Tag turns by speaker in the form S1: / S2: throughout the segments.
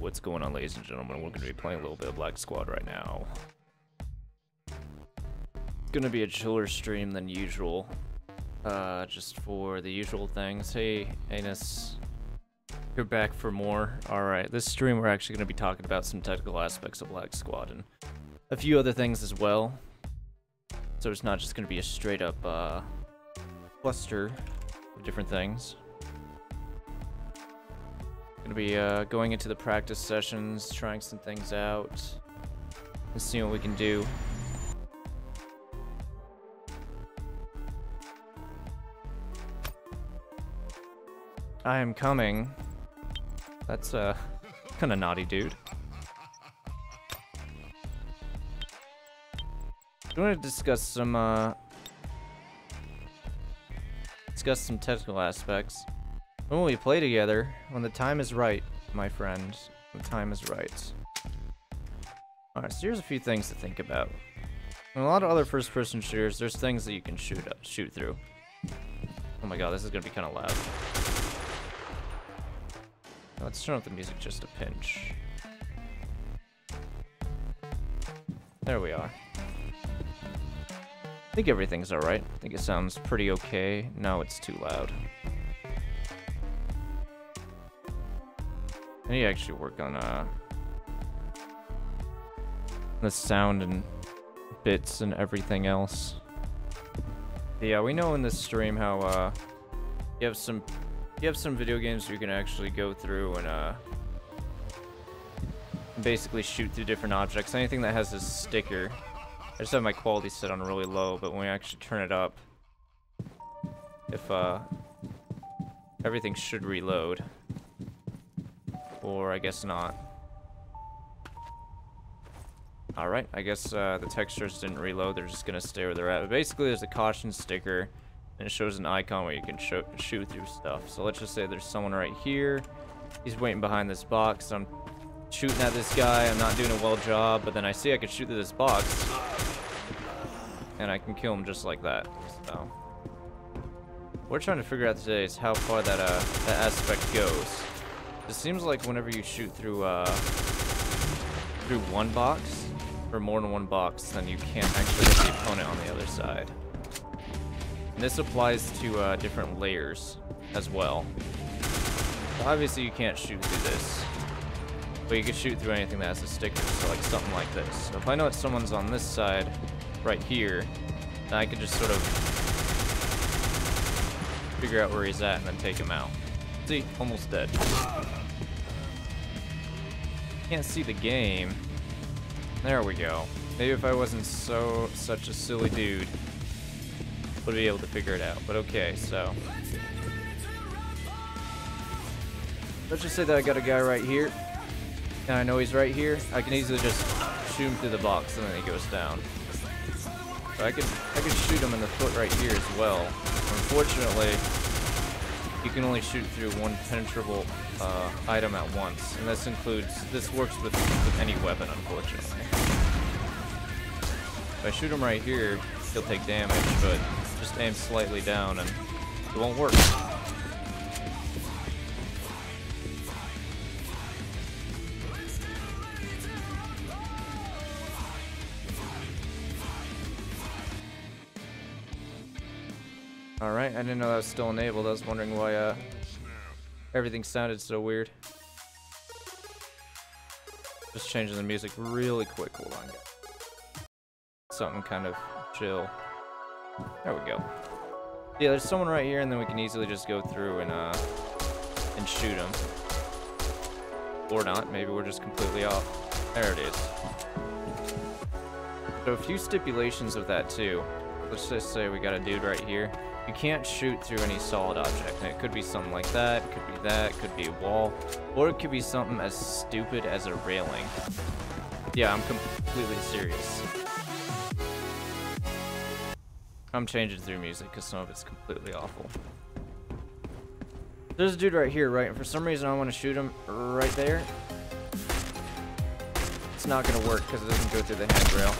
S1: what's going on, ladies and gentlemen? We're going to be playing a little bit of Black Squad right now. It's going to be a chiller stream than usual. Just for the usual things. Hey, Anus. You're back for more. Alright, this stream we're actually going to be talking about some technical aspects of Black Squad and a few other things as well. So it's not just going to be a straight up cluster of different things. Gonna be going into the practice sessions, trying some things out, and seeing what we can do. I am coming. That's kind of naughty, dude. I want to discuss some technical aspects. When we play together, when the time is right, my friend, the time is right. Alright, so here's a few things to think about. In a lot of other first-person shooters, there's things that you can shoot through. Oh my god, this is gonna be kind of loud. Let's turn up the music just a pinch. There we are. I think everything's alright. I think it sounds pretty okay. No, it's too loud. I need to actually work on the sound and bits and everything else. But yeah, we know in this stream how you have some video games where you can actually go through and basically shoot through different objects. Anything that has this sticker. I just have my quality set on really low, but when we actually turn it up, if everything should reload. Or I guess not. Alright, I guess the textures didn't reload, they're just gonna stay where they're at. But basically there's a caution sticker, and it shows an icon where you can shoot through stuff. So let's just say there's someone right here. He's waiting behind this box. I'm shooting at this guy, I'm not doing a well job, but then I see I can shoot through this box. And I can kill him just like that. So what we're trying to figure out today is how far that aspect goes. It seems like whenever you shoot through one box, or more than one box, then you can't actually hit the opponent on the other side. And this applies to different layers as well. So obviously you can't shoot through this, but you can shoot through anything that has a sticker, so like something like this. So if I know that someone's on this side, right here, then I can just sort of figure out where he's at and then take him out. See, almost dead. Can't see the game. There we go. Maybe if I wasn't such a silly dude, would be able to figure it out. But okay, so let's just say that I got a guy right here, and I know he's right here. I can easily just shoot him through the box, and then he goes down. So I could shoot him in the foot right here as well. Unfortunately, you can only shoot through one penetrable item at once, and this works with any weapon, unfortunately. If I shoot him right here, he'll take damage, but just aim slightly down and it won't work. Alright, I didn't know that was still enabled. I was wondering why everything sounded so weird. Just changing the music really quick. Hold on, guys. Something kind of chill. There we go. Yeah, there's someone right here, and then we can easily just go through and shoot him. Or not. Maybe we're just completely off. There it is. So a few stipulations of that too. Let's just say we got a dude right here. You can't shoot through any solid object. And it could be something like that, it could be that, it could be a wall, or it could be something as stupid as a railing. Yeah, I'm completely serious. I'm changing through music because some of it's completely awful. There's a dude right here, right? And for some reason I want to shoot him right there. It's not going to work because it doesn't go through the handrail.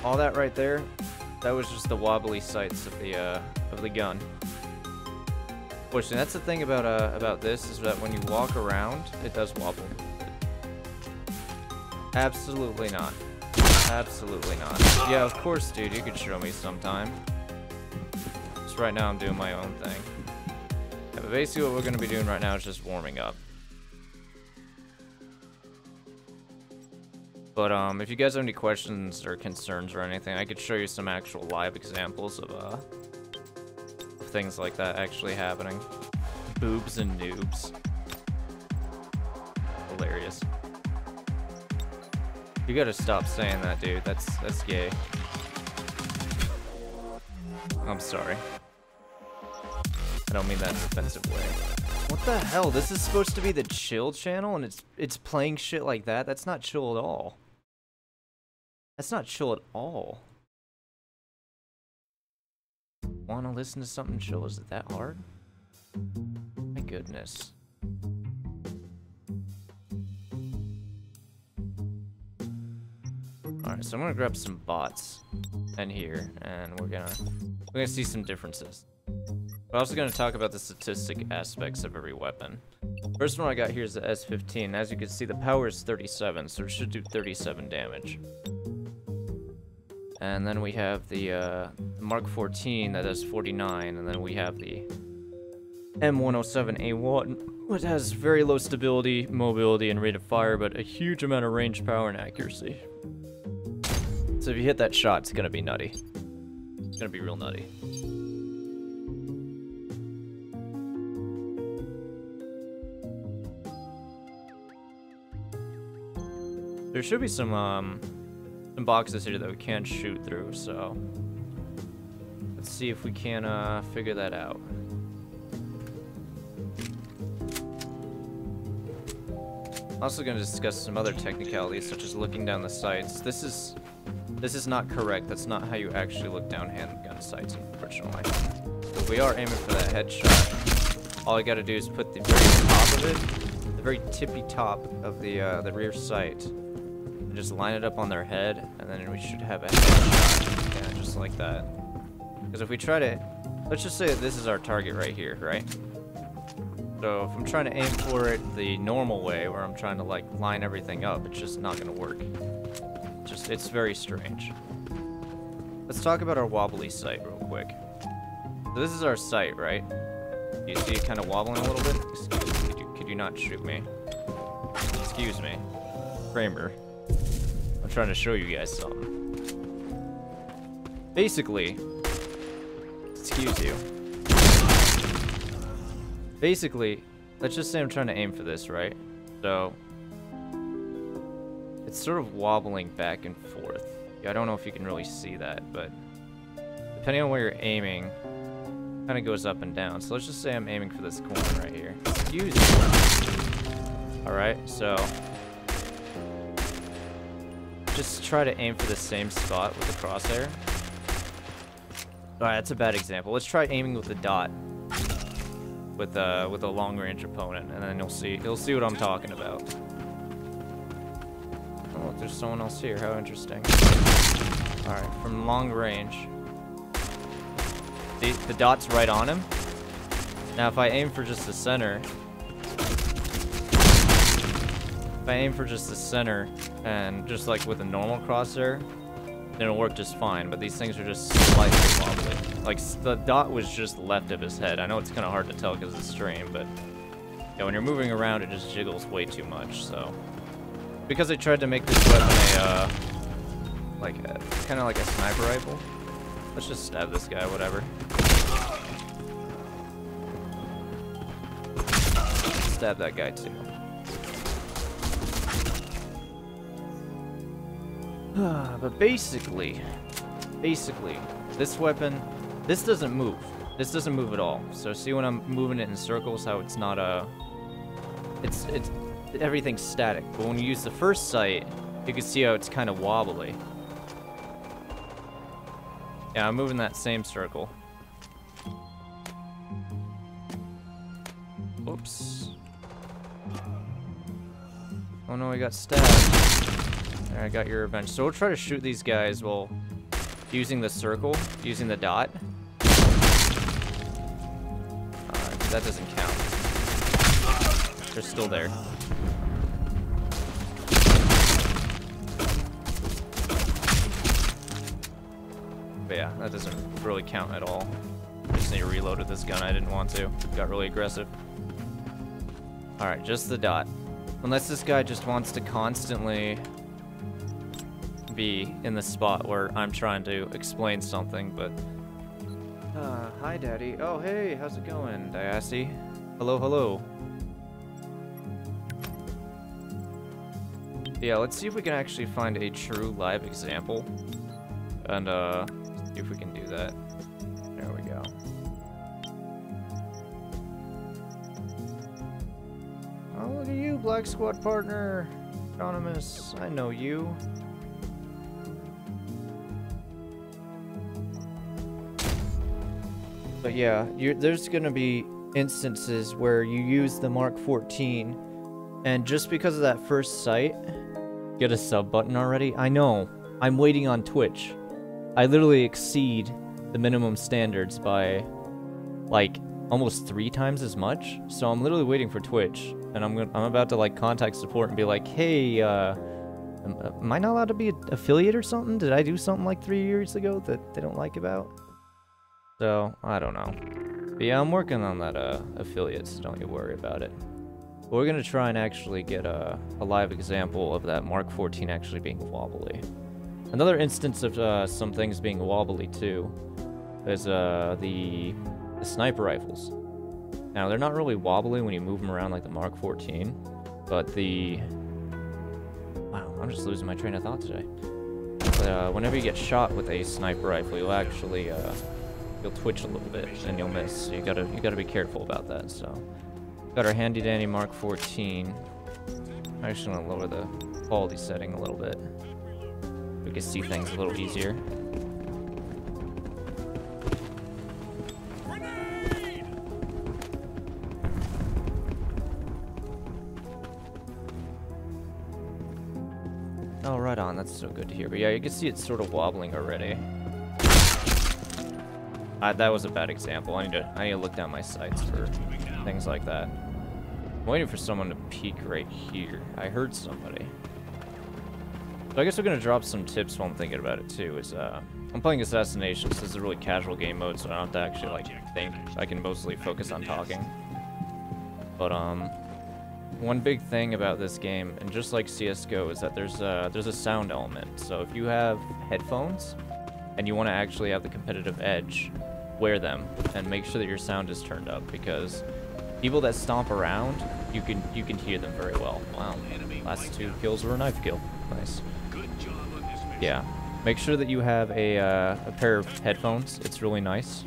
S1: All that right there, that was just the wobbly sights of the gun. Fortunately, that's the thing about this, is that when you walk around, it does wobble. Absolutely not. Absolutely not. Yeah, of course, dude. You could show me sometime. Just right now, I'm doing my own thing. Yeah, but basically, what we're going to be doing right now is just warming up. But if you guys have any questions or concerns or anything, I could show you some actual live examples of things like that actually happening. Boobs and noobs. Hilarious. You gotta stop saying that, dude. That's gay. I'm sorry. I don't mean that in an offensive way. What the hell? This is supposed to be the chill channel, and it's playing shit like that? That's not chill at all. That's not chill at all. Wanna listen to something chill? Is it that hard? My goodness. Alright, so I'm gonna grab some bots in here, and we're gonna see some differences. We're also gonna talk about the statistic aspects of every weapon. First one I got here is the S15. As you can see, the power is 37, so it should do 37 damage. And then we have the Mark 14 that does 49, and then we have the M107A1, which has very low stability, mobility, and rate of fire, but a huge amount of range, power, and accuracy. So if you hit that shot, it's gonna be nutty. It's gonna be real nutty. There should be some boxes here that we can shoot through, so let's see if we can figure that out. Also going to discuss some other technicalities, such as looking down the sights. This is not correct. That's not how you actually look down handgun sights, unfortunately. So if we are aiming for that headshot, all I got to do is put the very top of it, the very tippy top of the rear sight, and just line it up on their head, and then we should have a headshot. Yeah, just like that. Because if we try to, let's just say that this is our target right here, right? So if I'm trying to aim for it the normal way, where I'm trying to like line everything up, it's just not gonna work. It's very strange. Let's talk about our wobbly sight real quick. So this is our sight, right? You see it kind of wobbling a little bit? Excuse me, could you not shoot me? Excuse me. Kramer. I'm trying to show you guys something. Basically, excuse you. Basically, let's just say I'm trying to aim for this, right? So, it's sort of wobbling back and forth. I don't know if you can really see that, but depending on where you're aiming, it kind of goes up and down. So let's just say I'm aiming for this corner right here. Excuse me. Alright, so just try to aim for the same spot with the crosshair. Alright, that's a bad example. Let's try aiming with the dot. With a long-range opponent, and then you'll see what I'm talking about. Oh, there's someone else here. How interesting. All right, from long range, the dot's right on him. Now, if I aim for just the center, and just like with a normal crosshair, then it'll work just fine. But these things are just slightly wobbly. Like, the dot was just left of his head. I know it's kind of hard to tell because it's stream, but yeah, when you're moving around, it just jiggles way too much, so. Because I tried to make this weapon kind of like a sniper rifle. Let's just stab this guy, whatever. Stab that guy too. But basically, this weapon, this doesn't move. This doesn't move at all. So see when I'm moving it in circles, how it's not it's everything's static. But when you use the first sight, you can see how it's kind of wobbly. Yeah, I'm moving that same circle. Oops. Oh no, I got stabbed. There, I got your revenge. So we'll try to shoot these guys while using the circle, using the dot. That doesn't count. They're still there. Yeah, that doesn't really count at all. I just need to reload with this gun. I didn't want to. Got really aggressive. Alright, just the dot. Unless this guy just wants to constantly be in the spot where I'm trying to explain something, but... hi, Daddy. Oh, hey, how's it going, Diassi? Hello, hello. Yeah, let's see if we can actually find a true live example. And, see if we can do that. There we go. Oh, look at you, Black Squad partner. Anonymous, I know you. But yeah, there's gonna be instances where you use the Mark 14, and just because of that first sight, get a sub button already? I know. I'm waiting on Twitch. I literally exceed the minimum standards by, like, almost 3 times as much. So I'm literally waiting for Twitch, and I'm about to, like, contact support and be like, hey, am I not allowed to be an affiliate or something? Did I do something like 3 years ago that they don't like about? So, I don't know. But yeah, I'm working on that affiliate, so don't you worry about it. But we're going to try and actually get a live example of that Mark 14 actually being wobbly. Another instance of some things being wobbly, too, is the sniper rifles. Now, they're not really wobbly when you move them around like the Mark 14, but the... Wow, I'm just losing my train of thought today. But whenever you get shot with a sniper rifle, you'll actually... you'll twitch a little bit and you'll miss. So you gotta be careful about that. So, got our handy dandy Mark 14. I'm actually gonna lower the quality setting a little bit. We can see things a little easier. Oh, right on. That's so good to hear. But yeah, you can see it's sort of wobbling already. That was a bad example. I need to look down my sights for things like that. I'm waiting for someone to peek right here. I heard somebody. So I guess we're gonna drop some tips while I'm thinking about it too. I'm playing Assassination, so this is a really casual game mode, so I don't have to actually like think. I can mostly focus on talking. But one big thing about this game, and just like CS:GO, is that there's a sound element. So if you have headphones and you want to actually have the competitive edge, wear them and make sure that your sound is turned up, because people that stomp around, you can hear them very well. Wow, last 2 kills were a knife kill. Nice. Yeah, make sure that you have a pair of headphones. It's really nice.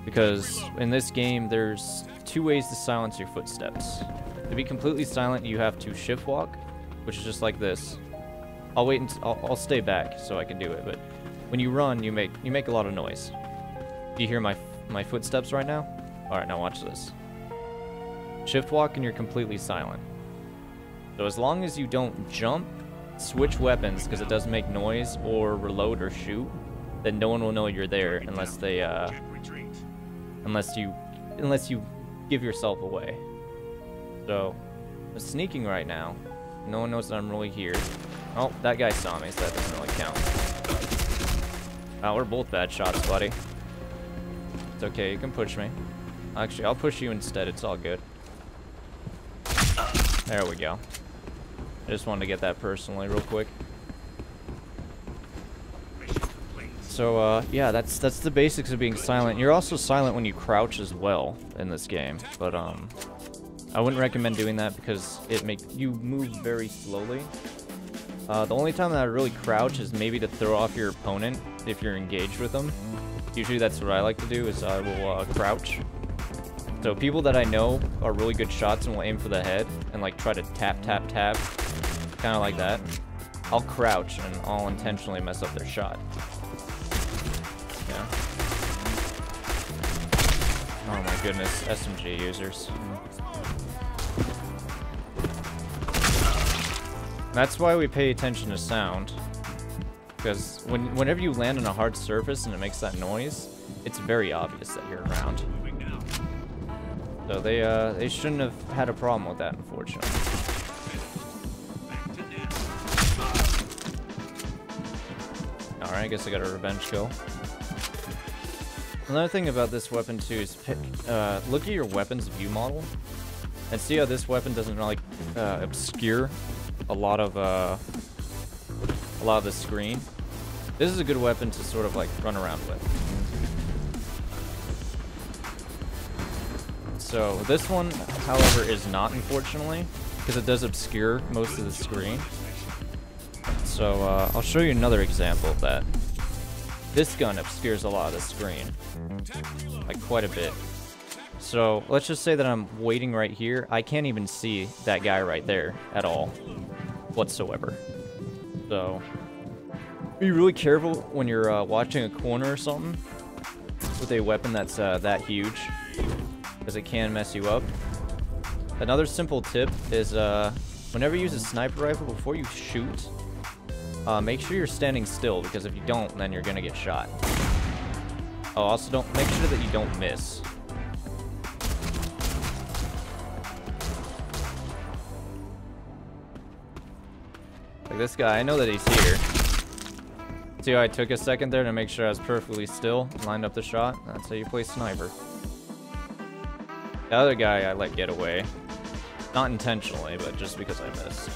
S1: Because in this game, there's 2 ways to silence your footsteps. To be completely silent, you have to shift walk, which is just like this. I'll wait until I'll stay back so I can do it, but when you run, you make a lot of noise. Do you hear my footsteps right now? All right, now watch this. Shift walk and you're completely silent. So as long as you don't jump, switch weapons because it does make noise, or reload or shoot, then no one will know you're there unless they unless you give yourself away. So I'm sneaking right now. No one knows that I'm really here. Oh, that guy saw me, so that doesn't really count. Oh, we're both bad shots, buddy. It's okay, you can push me. Actually, I'll push you instead, it's all good. There we go. I just wanted to get that personally real quick. So, yeah, that's the basics of being silent. You're also silent when you crouch as well in this game, but, I wouldn't recommend doing that because it makes you move very slowly. The only time that I really crouch is maybe to throw off your opponent if you're engaged with them. Usually that's what I like to do, is I will crouch. So people that I know are really good shots and will aim for the head and like try to tap, tap, tap, kind of like that. I'll crouch and I'll intentionally mess up their shot. Yeah. Oh my goodness, SMG users. That's why we pay attention to sound, because whenever you land on a hard surface and it makes that noise, it's very obvious that you're around. So they shouldn't have had a problem with that, unfortunately. All right, I guess I got a revenge kill. Another thing about this weapon too is look at your weapon's view model and see how this weapon doesn't like obscure a lot of the screen. This is a good weapon to sort of like run around with. So this one, however, is not, unfortunately, because it does obscure most of the screen. So I'll show you another example of that. This gun obscures a lot of the screen, like quite a bit. So let's just say that I'm waiting right here. I can't even see that guy right there at all, whatsoever. So be really careful when you're watching a corner or something with a weapon that's that huge, because it can mess you up. Another simple tip is whenever you use a sniper rifle, before you shoot, make sure you're standing still, because if you don't, then you're gonna get shot. Oh, also make sure that you don't miss. Like this guy, I know that he's here. See how I took a second there to make sure I was perfectly still, lined up the shot? That's how you play sniper. The other guy I let get away. Not intentionally, but just because I missed.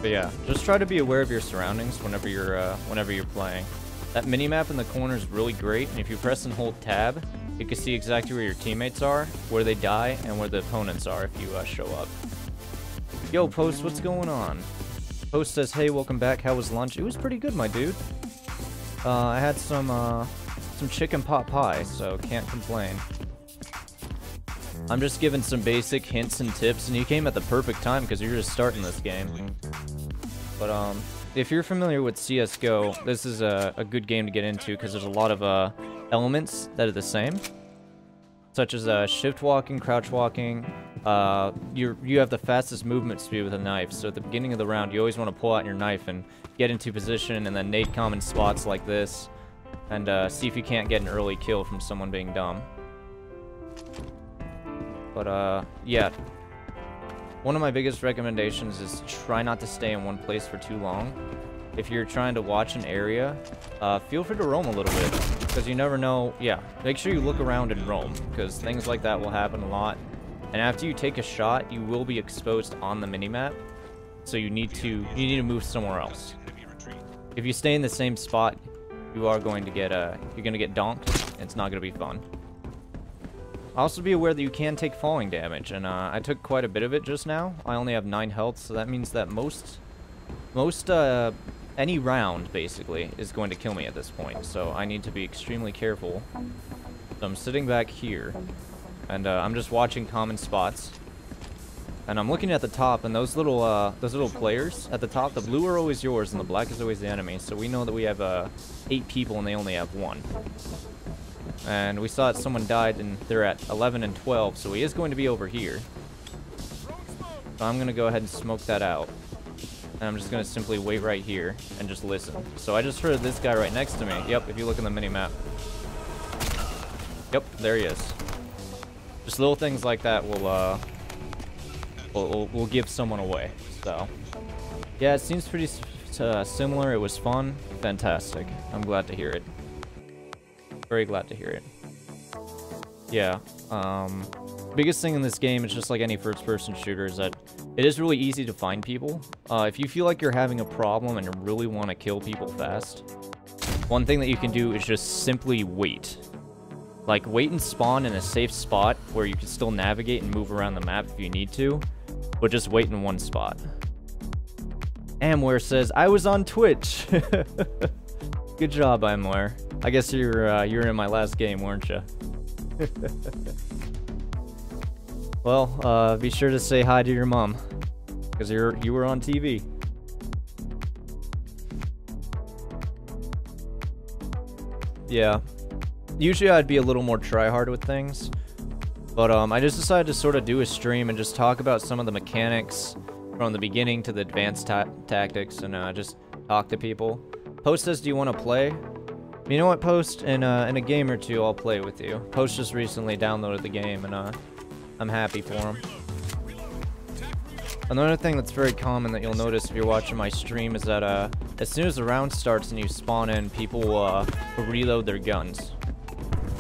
S1: But yeah, just try to be aware of your surroundings whenever you're playing. That minimap in the corner is really great, and if you press and hold tab, you can see exactly where your teammates are, where they die, and where the opponents are if you show up. Yo, Post, what's going on? Post says, hey, welcome back. How was lunch? It was pretty good, my dude. I had some chicken pot pie, so can't complain. I'm just giving some basic hints and tips, and you came at the perfect time because you're just starting this game. But if you're familiar with CSGO, this is a good game to get into because there's a lot of elements that are the same, such as shift walking, crouch walking. You have the fastest movement speed with a knife, so at the beginning of the round, you always want to pull out your knife and get into position, and then nade common spots like this, and see if you can't get an early kill from someone being dumb. But yeah, one of my biggest recommendations is try not to stay in one place for too long. If you're trying to watch an area, feel free to roam a little bit, because you never know. Yeah, make sure you look around and roam, because things like that will happen a lot. And after you take a shot, you will be exposed on the minimap, so you need to move somewhere else. If you stay in the same spot, you are going to get donked, and it's not going to be fun. Also be aware that you can take falling damage, and I took quite a bit of it just now. I only have 9 health, so that means that any round, basically, is going to kill me at this point, so I need to be extremely careful. So I'm sitting back here, and I'm just watching common spots. And I'm looking at the top, and those little players at the top, the blue are always yours, and the black is always the enemy, so we know that we have 8 people, and they only have 1. And we saw that someone died, and they're at 11 and 12, so he is going to be over here. So I'm going to go ahead and smoke that out. And I'm just going to simply wait right here and just listen. So I just heard this guy right next to me. Yep, if you look in the mini-map. Yep, there he is. Just little things like that will give someone away. So, yeah, it seems pretty similar. It was fun. Fantastic. I'm glad to hear it. Very glad to hear it. Yeah, biggest thing in this game is just like any first-person shooter is that it is really easy to find people. If you feel like you're having a problem and you really want to kill people fast, one thing that you can do is just simply wait. Like, wait and spawn in a safe spot where you can still navigate and move around the map if you need to, but just wait in one spot. Amware says, I was on Twitch. Good job, Amware. I guess you were in my last game, weren't you? Well, be sure to say hi to your mom, because you were on TV. Yeah. Usually I'd be a little more try-hard with things, but I just decided to sort of do a stream and just talk about some of the mechanics from the beginning to the advanced tactics, and just talk to people. Post says, do you want to play? You know what, Post? In a game or two, I'll play with you. Post just recently downloaded the game, and I'm happy for him. Another thing that's very common that you'll notice if you're watching my stream is that as soon as the round starts and you spawn in, people will reload their guns.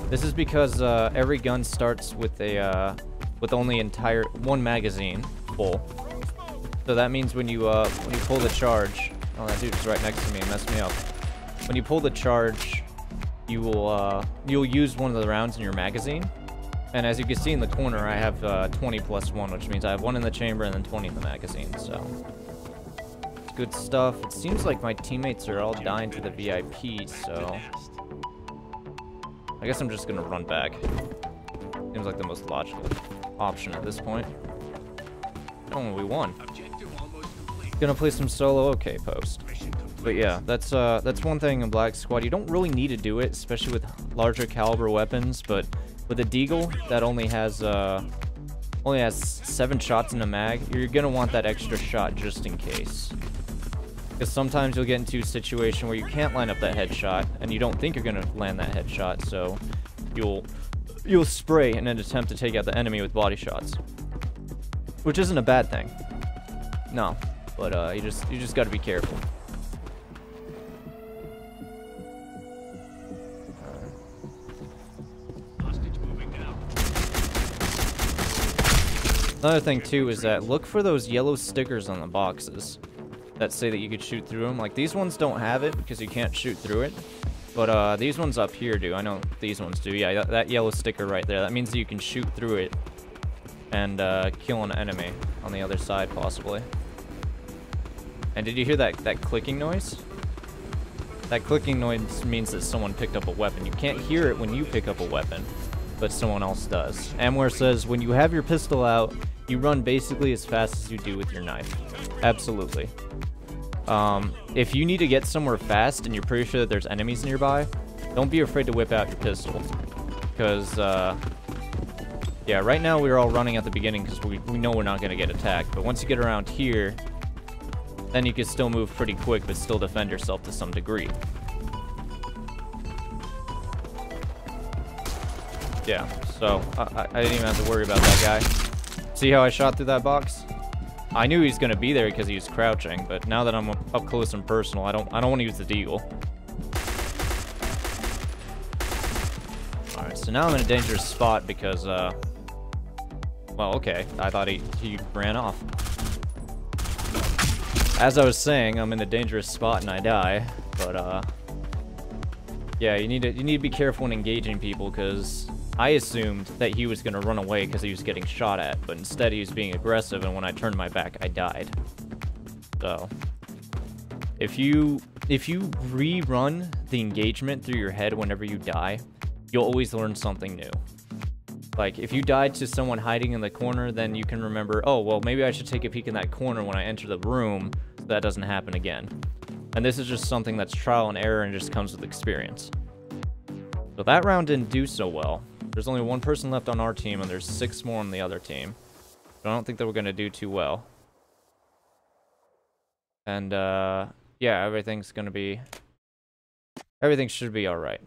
S1: This is because every gun starts with a with only one magazine full. So that means when you pull the charge, oh, that dude is right next to me, messed me up. When you pull the charge, you will you'll use one of the rounds in your magazine. And as you can see in the corner, I have 20 plus 1, which means I have 1 in the chamber and then 20 in the magazine, so... It's good stuff. It seems like my teammates are all dying to the VIP, so... I guess I'm just gonna run back. Seems like the most logical option at this point. Oh, we won. Gonna play some solo, okay, post. But yeah, that's one thing in Black Squad. You don't really need to do it, especially with larger caliber weapons, but... With a deagle that only has 7 shots in a mag, you're gonna want that extra shot just in case. Because sometimes you'll get into a situation where you can't line up that headshot, and you don't think you're gonna land that headshot, so you'll spray in an attempt to take out the enemy with body shots, which isn't a bad thing. No, but you just gotta be careful. Another thing too is that look for those yellow stickers on the boxes that say that you could shoot through them. Like these ones don't have it because you can't shoot through it, but these ones up here do. I know these ones do. Yeah, that yellow sticker right there, that means that you can shoot through it and kill an enemy on the other side possibly. And did you hear that clicking noise? That clicking noise means that someone picked up a weapon. You can't hear it when you pick up a weapon, but someone else does. Amware says when you have your pistol out, you run basically as fast as you do with your knife. Absolutely. If you need to get somewhere fast and you're pretty sure that there's enemies nearby, don't be afraid to whip out your pistol. Because, yeah, right now we're all running at the beginning because we know we're not going to get attacked. But once you get around here, then you can still move pretty quick but still defend yourself to some degree. Yeah, so I didn't even have to worry about that guy. See how I shot through that box? I knew he was gonna be there because he was crouching, but now that I'm up close and personal, I don't want to use the deagle. All right, so now I'm in a dangerous spot because well, okay, I thought he ran off. As I was saying, I'm in a dangerous spot and I die, but yeah, you need to be careful when engaging people because I assumed that he was going to run away because he was getting shot at, but instead he was being aggressive, and when I turned my back, I died. So, if you rerun the engagement through your head whenever you die, you'll always learn something new. Like, if you died to someone hiding in the corner, then you can remember, oh, well, maybe I should take a peek in that corner when I enter the room, so that doesn't happen again. And this is just something that's trial and error and just comes with experience. So that round didn't do so well. There's only 1 person left on our team, and there's 6 more on the other team. So I don't think that we're going to do too well. And, yeah, everything should be alright.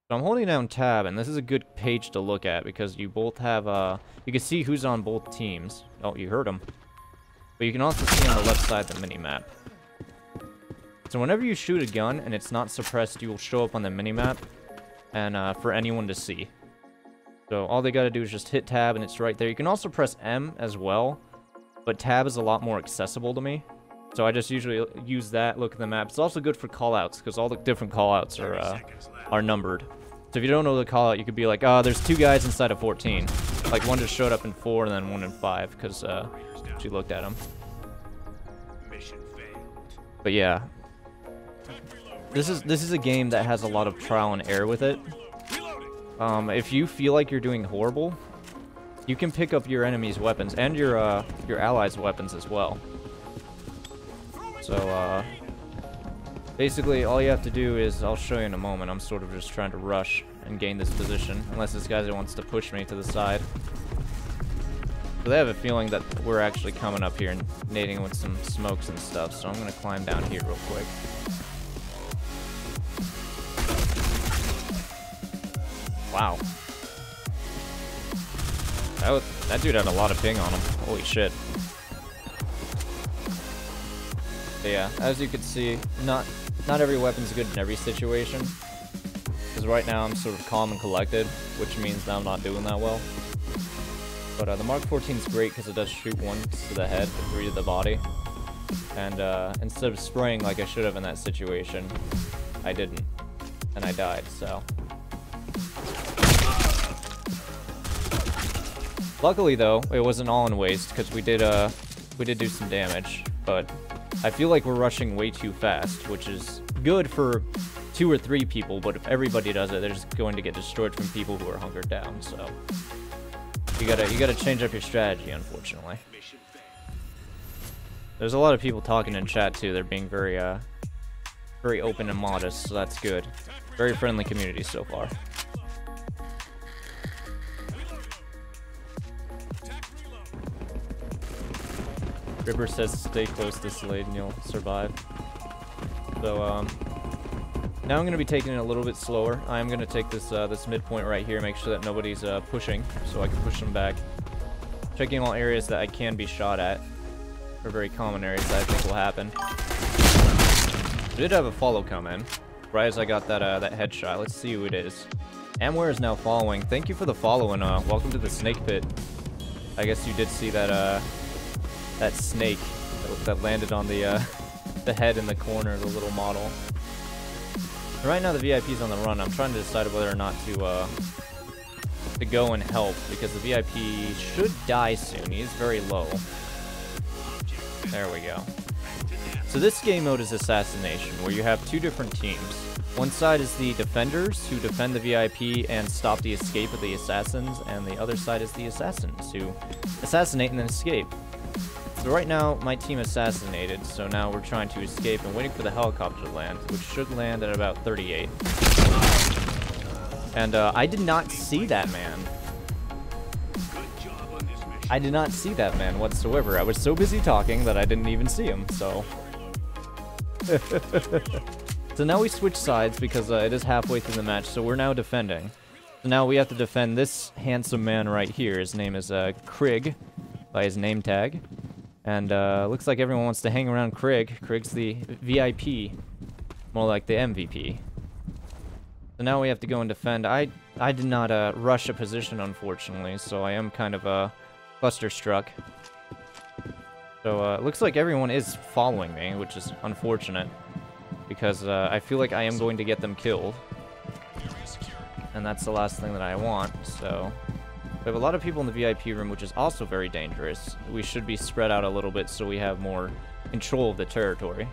S1: So I'm holding down tab, and this is a good page to look at, because you both have, you can see who's on both teams. Oh, you heard him. But you can also see on the left side the mini-map. So whenever you shoot a gun, and it's not suppressed, you will show up on the mini-map, and, for anyone to see. So all they gotta do is just hit tab and it's right there. You can also press M as well, but tab is a lot more accessible to me. So I just usually use that, look at the map. It's also good for callouts, because all the different callouts are numbered. So if you don't know the callout, you could be like, oh, there's 2 guys inside of 14. Like, one just showed up in 4 and then 1 in 5, because she looked at him. But yeah. This is a game that has a lot of trial and error with it. If you feel like you're doing horrible, you can pick up your enemy's weapons and your allies' weapons as well. So, basically, all you have to do is, I'll show you in a moment, I'm sort of just trying to rush and gain this position, unless this guy wants to push me to the side. So they have a feeling that we're actually coming up here and nading with some smokes and stuff, so I'm going to climb down here real quick. Wow. That dude had a lot of ping on him. Holy shit. But yeah, as you can see, not every weapon's good in every situation. Because right now I'm sort of calm and collected, which means that I'm not doing that well. But the Mark 14 is great because it does shoot once to the head, 3 to the body. And instead of spraying like I should have in that situation, I didn't. And I died, so. Luckily though, it wasn't all in waste because we did do some damage, but I feel like we're rushing way too fast, which is good for 2 or 3 people, but if everybody does it, they're just going to get destroyed from people who are hunkered down, so you gotta change up your strategy, unfortunately. There's a lot of people talking in chat too. They're being very open and modest, so that's good. Very friendly community so far. Ripper says stay close to Slade and you'll survive. So now I'm going to be taking it a little bit slower. I am going to take this this midpoint right here, make sure that nobody's pushing, so I can push them back. Checking all areas that I can be shot at, or very common areas that I think will happen. I did have a follow come in, right as I got that that headshot. Let's see who it is. Amware is now following. Thank you for the follow and welcome to the snake pit. I guess you did see that that snake that landed on the head in the corner of the little model. Right now the VIP's on the run. I'm trying to decide whether or not to go and help because the VIP should die soon. He is very low. There we go. So this game mode is Assassination, where you have 2 different teams. One side is the defenders, who defend the VIP and stop the escape of the assassins, and the other side is the assassins, who assassinate and then escape. So right now, my team assassinated, so now we're trying to escape and waiting for the helicopter to land, which should land at about 38. And I did not see that man. I did not see that man whatsoever. I was so busy talking that I didn't even see him, so. So now we switch sides because it is halfway through the match, so we're now defending. So now we have to defend this handsome man right here. His name is Krig, by his name tag. And looks like everyone wants to hang around Krig. Krig's the VIP, more like the MVP. So now we have to go and defend. I did not rush a position, unfortunately, so I am kind of clusterstruck. So it looks like everyone is following me, which is unfortunate, because I feel like I am going to get them killed. And that's the last thing that I want, so. We have a lot of people in the VIP room, which is also very dangerous. We should be spread out a little bit so we have more control of the territory.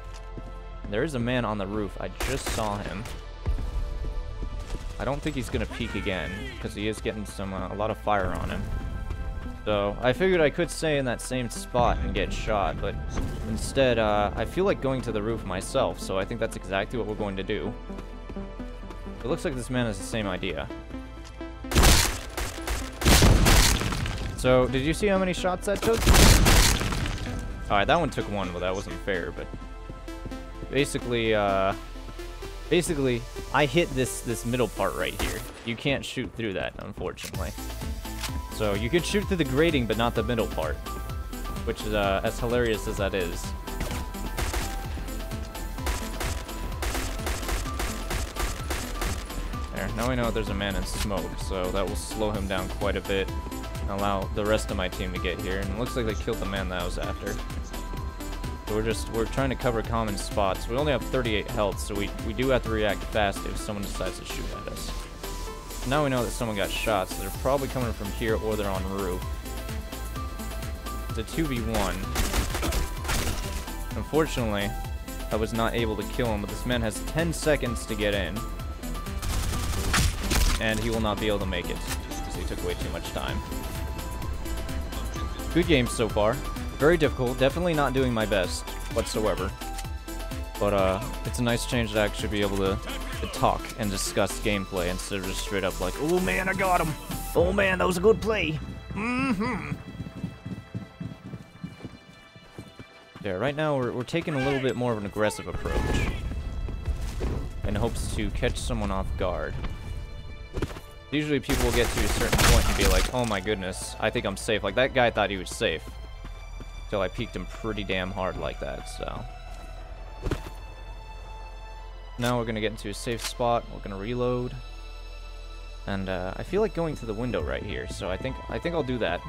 S1: There is a man on the roof. I just saw him. I don't think he's going to peek again, because he is getting a lot of fire on him. So, I figured I could stay in that same spot and get shot, but instead, I feel like going to the roof myself, so I think that's exactly what we're going to do. It looks like this man has the same idea. So, did you see how many shots that took? Alright, that one took 1, but that wasn't fair, but basically, I hit this middle part right here. You can't shoot through that, unfortunately. So, you could shoot through the grating, but not the middle part, which is, as hilarious as that is. There, now we know there's a man in smoke, so that will slow him down quite a bit. Allow the rest of my team to get here, and it looks like they killed the man that I was after. So we're trying to cover common spots. We only have 38 health, so we do have to react fast if someone decides to shoot at us. Now we know that someone got shot, so they're probably coming from here or they're on roof. It's a 2v1. Unfortunately, I was not able to kill him, but this man has 10 seconds to get in. And he will not be able to make it, because he took way too much time. Good game so far. Very difficult. Definitely not doing my best whatsoever. But it's a nice change to actually be able to talk and discuss gameplay instead of just straight up like, oh man, I got him. Oh man, that was a good play. Yeah, right now we're taking a little bit more of an aggressive approach in hopes to catch someone off guard. Usually people will get to a certain point and be like, oh my goodness, I think I'm safe. Like, that guy thought he was safe. Until I peeked him pretty damn hard like that, so. Now we're gonna get into a safe spot. We're gonna reload. And I feel like going to the window right here, so I think I'll do that.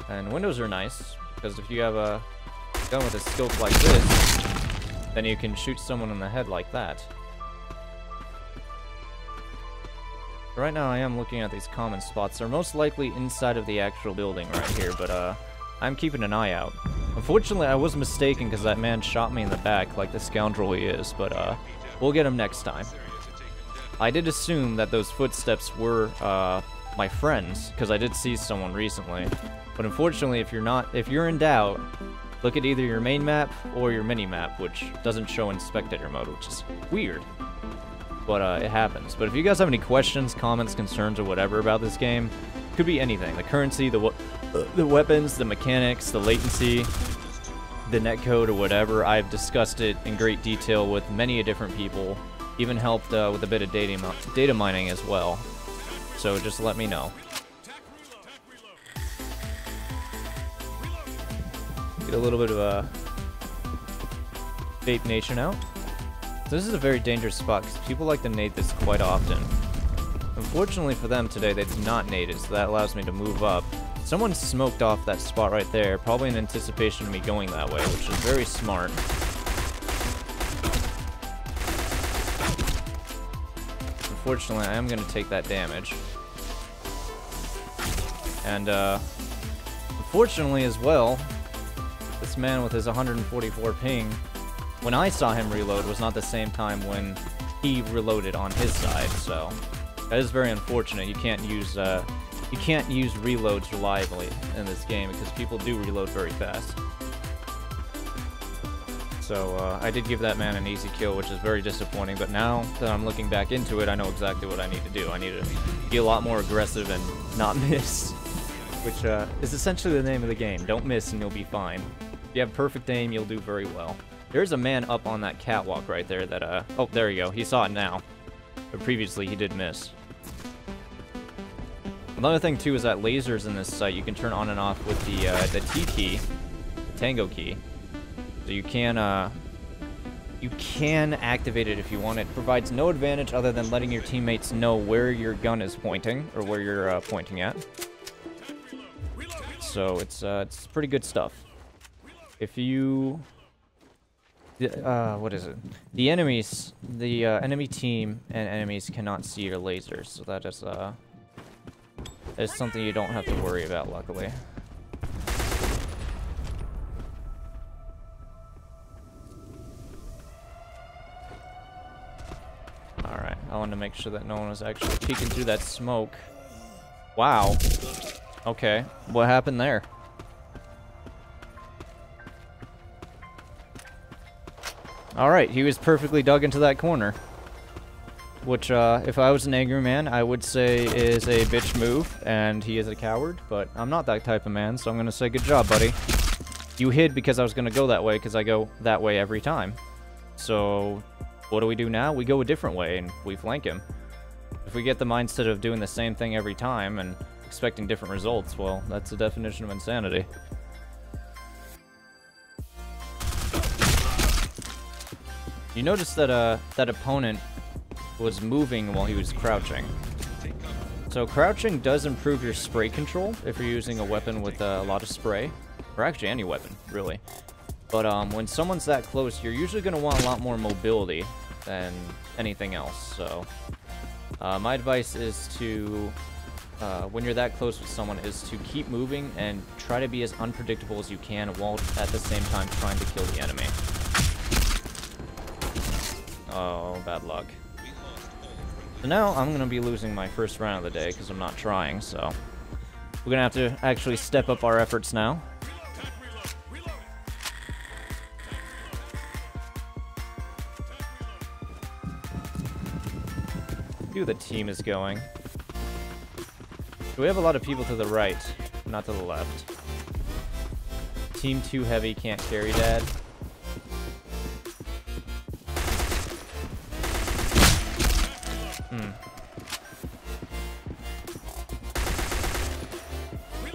S1: And windows are nice, because if you have a gun with a scope like this, then you can shoot someone in the head like that. Right now I am looking at these common spots. They're most likely inside of the actual building right here, but I'm keeping an eye out. Unfortunately, I was mistaken because that man shot me in the back like the scoundrel he is, but we'll get him next time. I did assume that those footsteps were my friends, because I did see someone recently. But unfortunately, if you're in doubt, look at either your main map or your mini-map, which doesn't show in spectator mode, which is weird. But it happens. But if you guys have any questions, comments, concerns, or whatever about this game, it could be anything. The currency, the weapons, the mechanics, the latency, the netcode, or whatever. I've discussed it in great detail with many different people. Even helped with a bit of data mining as well. So just let me know. Get a little bit of a Vape Nation out. So this is a very dangerous spot because people like to nade this quite often. Unfortunately for them today, they did not nade it, so that allows me to move up. Someone smoked off that spot right there, probably in anticipation of me going that way, which is very smart. Unfortunately, I am going to take that damage. And, unfortunately as well, this man with his 144 ping, when I saw him reload, was not the same time when he reloaded on his side, so that is very unfortunate. You can't use reloads reliably in this game because people do reload very fast. So, I did give that man an easy kill, which is very disappointing, but now that I'm looking back into it, I know exactly what I need to do. I need to be a lot more aggressive and not miss, which is essentially the name of the game. Don't miss and you'll be fine. If you have perfect aim, you'll do very well. There's a man up on that catwalk right there that, oh, there you go. He saw it now. But previously, he did miss. Another thing, too, is that lasers in this site you can turn on and off with the T key, the Tango key. So you can activate it if you want. It provides no advantage other than letting your teammates know where your gun is pointing, or where you're pointing at. So it's pretty good stuff. If you... what is it? The enemies, the enemy team and enemies cannot see your lasers, so that is something you don't have to worry about, luckily. Alright, I wanted to make sure that no one was actually peeking through that smoke. Wow. Okay, what happened there? Alright, he was perfectly dug into that corner. Which, if I was an angry man, I would say is a bitch move, and he is a coward, but I'm not that type of man, so I'm gonna say good job, buddy. You hid because I was gonna go that way, because I go that way every time. So, what do we do now? We go a different way, and we flank him. If we get the mindset of doing the same thing every time, and expecting different results, well, that's the definition of insanity. You notice that, that opponent was moving while he was crouching. So crouching does improve your spray control if you're using a weapon with a lot of spray. Or actually any weapon, really. But when someone's that close, you're usually going to want a lot more mobility than anything else. So my advice is to, when you're that close with someone, is to keep moving and try to be as unpredictable as you can while at the same time trying to kill the enemy. Oh, bad luck. So now I'm going to be losing my first round of the day because I'm not trying, so we're going to have to actually step up our efforts now. See who the team is going. So we have a lot of people to the right, not to the left. Team too heavy, can't carry dad.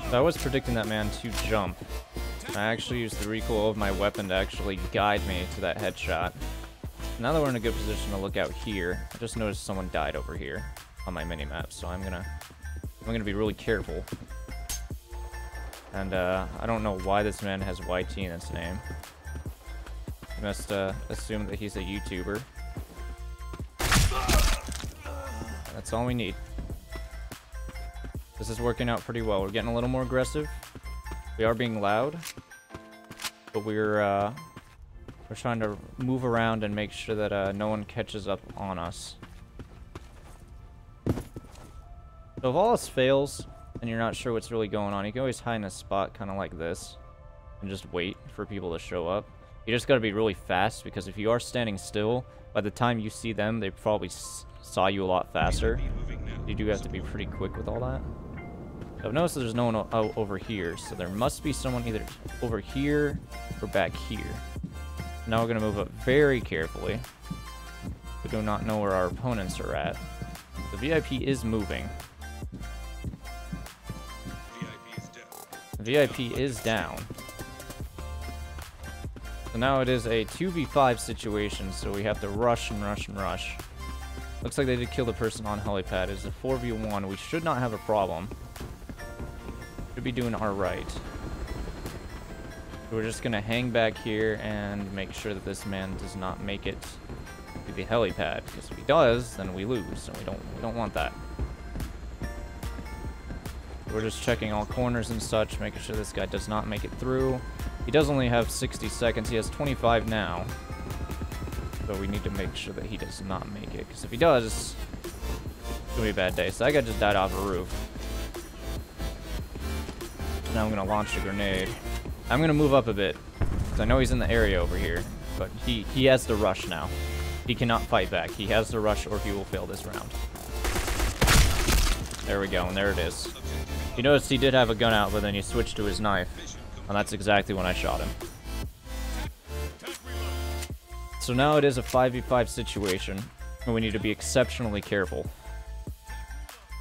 S1: So I was predicting that man to jump. I actually used the recoil of my weapon to actually guide me to that headshot. Now that we're in a good position to look out here, I just noticed someone died over here on my minimap, so I'm gonna be really careful. And I don't know why this man has YT in his name. You must assume that he's a YouTuber. That's all we need. This is working out pretty well. We're getting a little more aggressive. We are being loud, but we're trying to move around and make sure that no one catches up on us. So if all else fails and you're not sure what's really going on, you can always hide in a spot kind of like this and just wait for people to show up. You just got to be really fast, because if you are standing still, by the time you see them, they probably saw you a lot faster. You do have to be pretty quick with all that. I've noticed that there's no one out over here, so there must be someone either over here or back here. Now we're going to move up very carefully. We do not know where our opponents are at. The VIP is moving. The VIP is down. So now it is a 2v5 situation, so we have to rush and rush and rush. Looks like they did kill the person on helipad. It's a 4v1. We should not have a problem. Should be doing alright. We're just gonna hang back here and make sure that this man does not make it to the helipad, because if he does, then we lose, and we don't want that. We're just checking all corners and such, making sure this guy does not make it through. He does only have 60 seconds. He has 25 now. So we need to make sure that he does not make it, because if he does, it's gonna be a bad day. So that guy just died off a roof. Now I'm gonna launch a grenade. I'm gonna move up a bit, because I know he's in the area over here, but he has the rush now. He cannot fight back. He has the rush, or he will fail this round. There we go, and there it is. You notice he did have a gun out, but then he switched to his knife, and that's exactly when I shot him. So now it is a 5v5 situation, and we need to be exceptionally careful.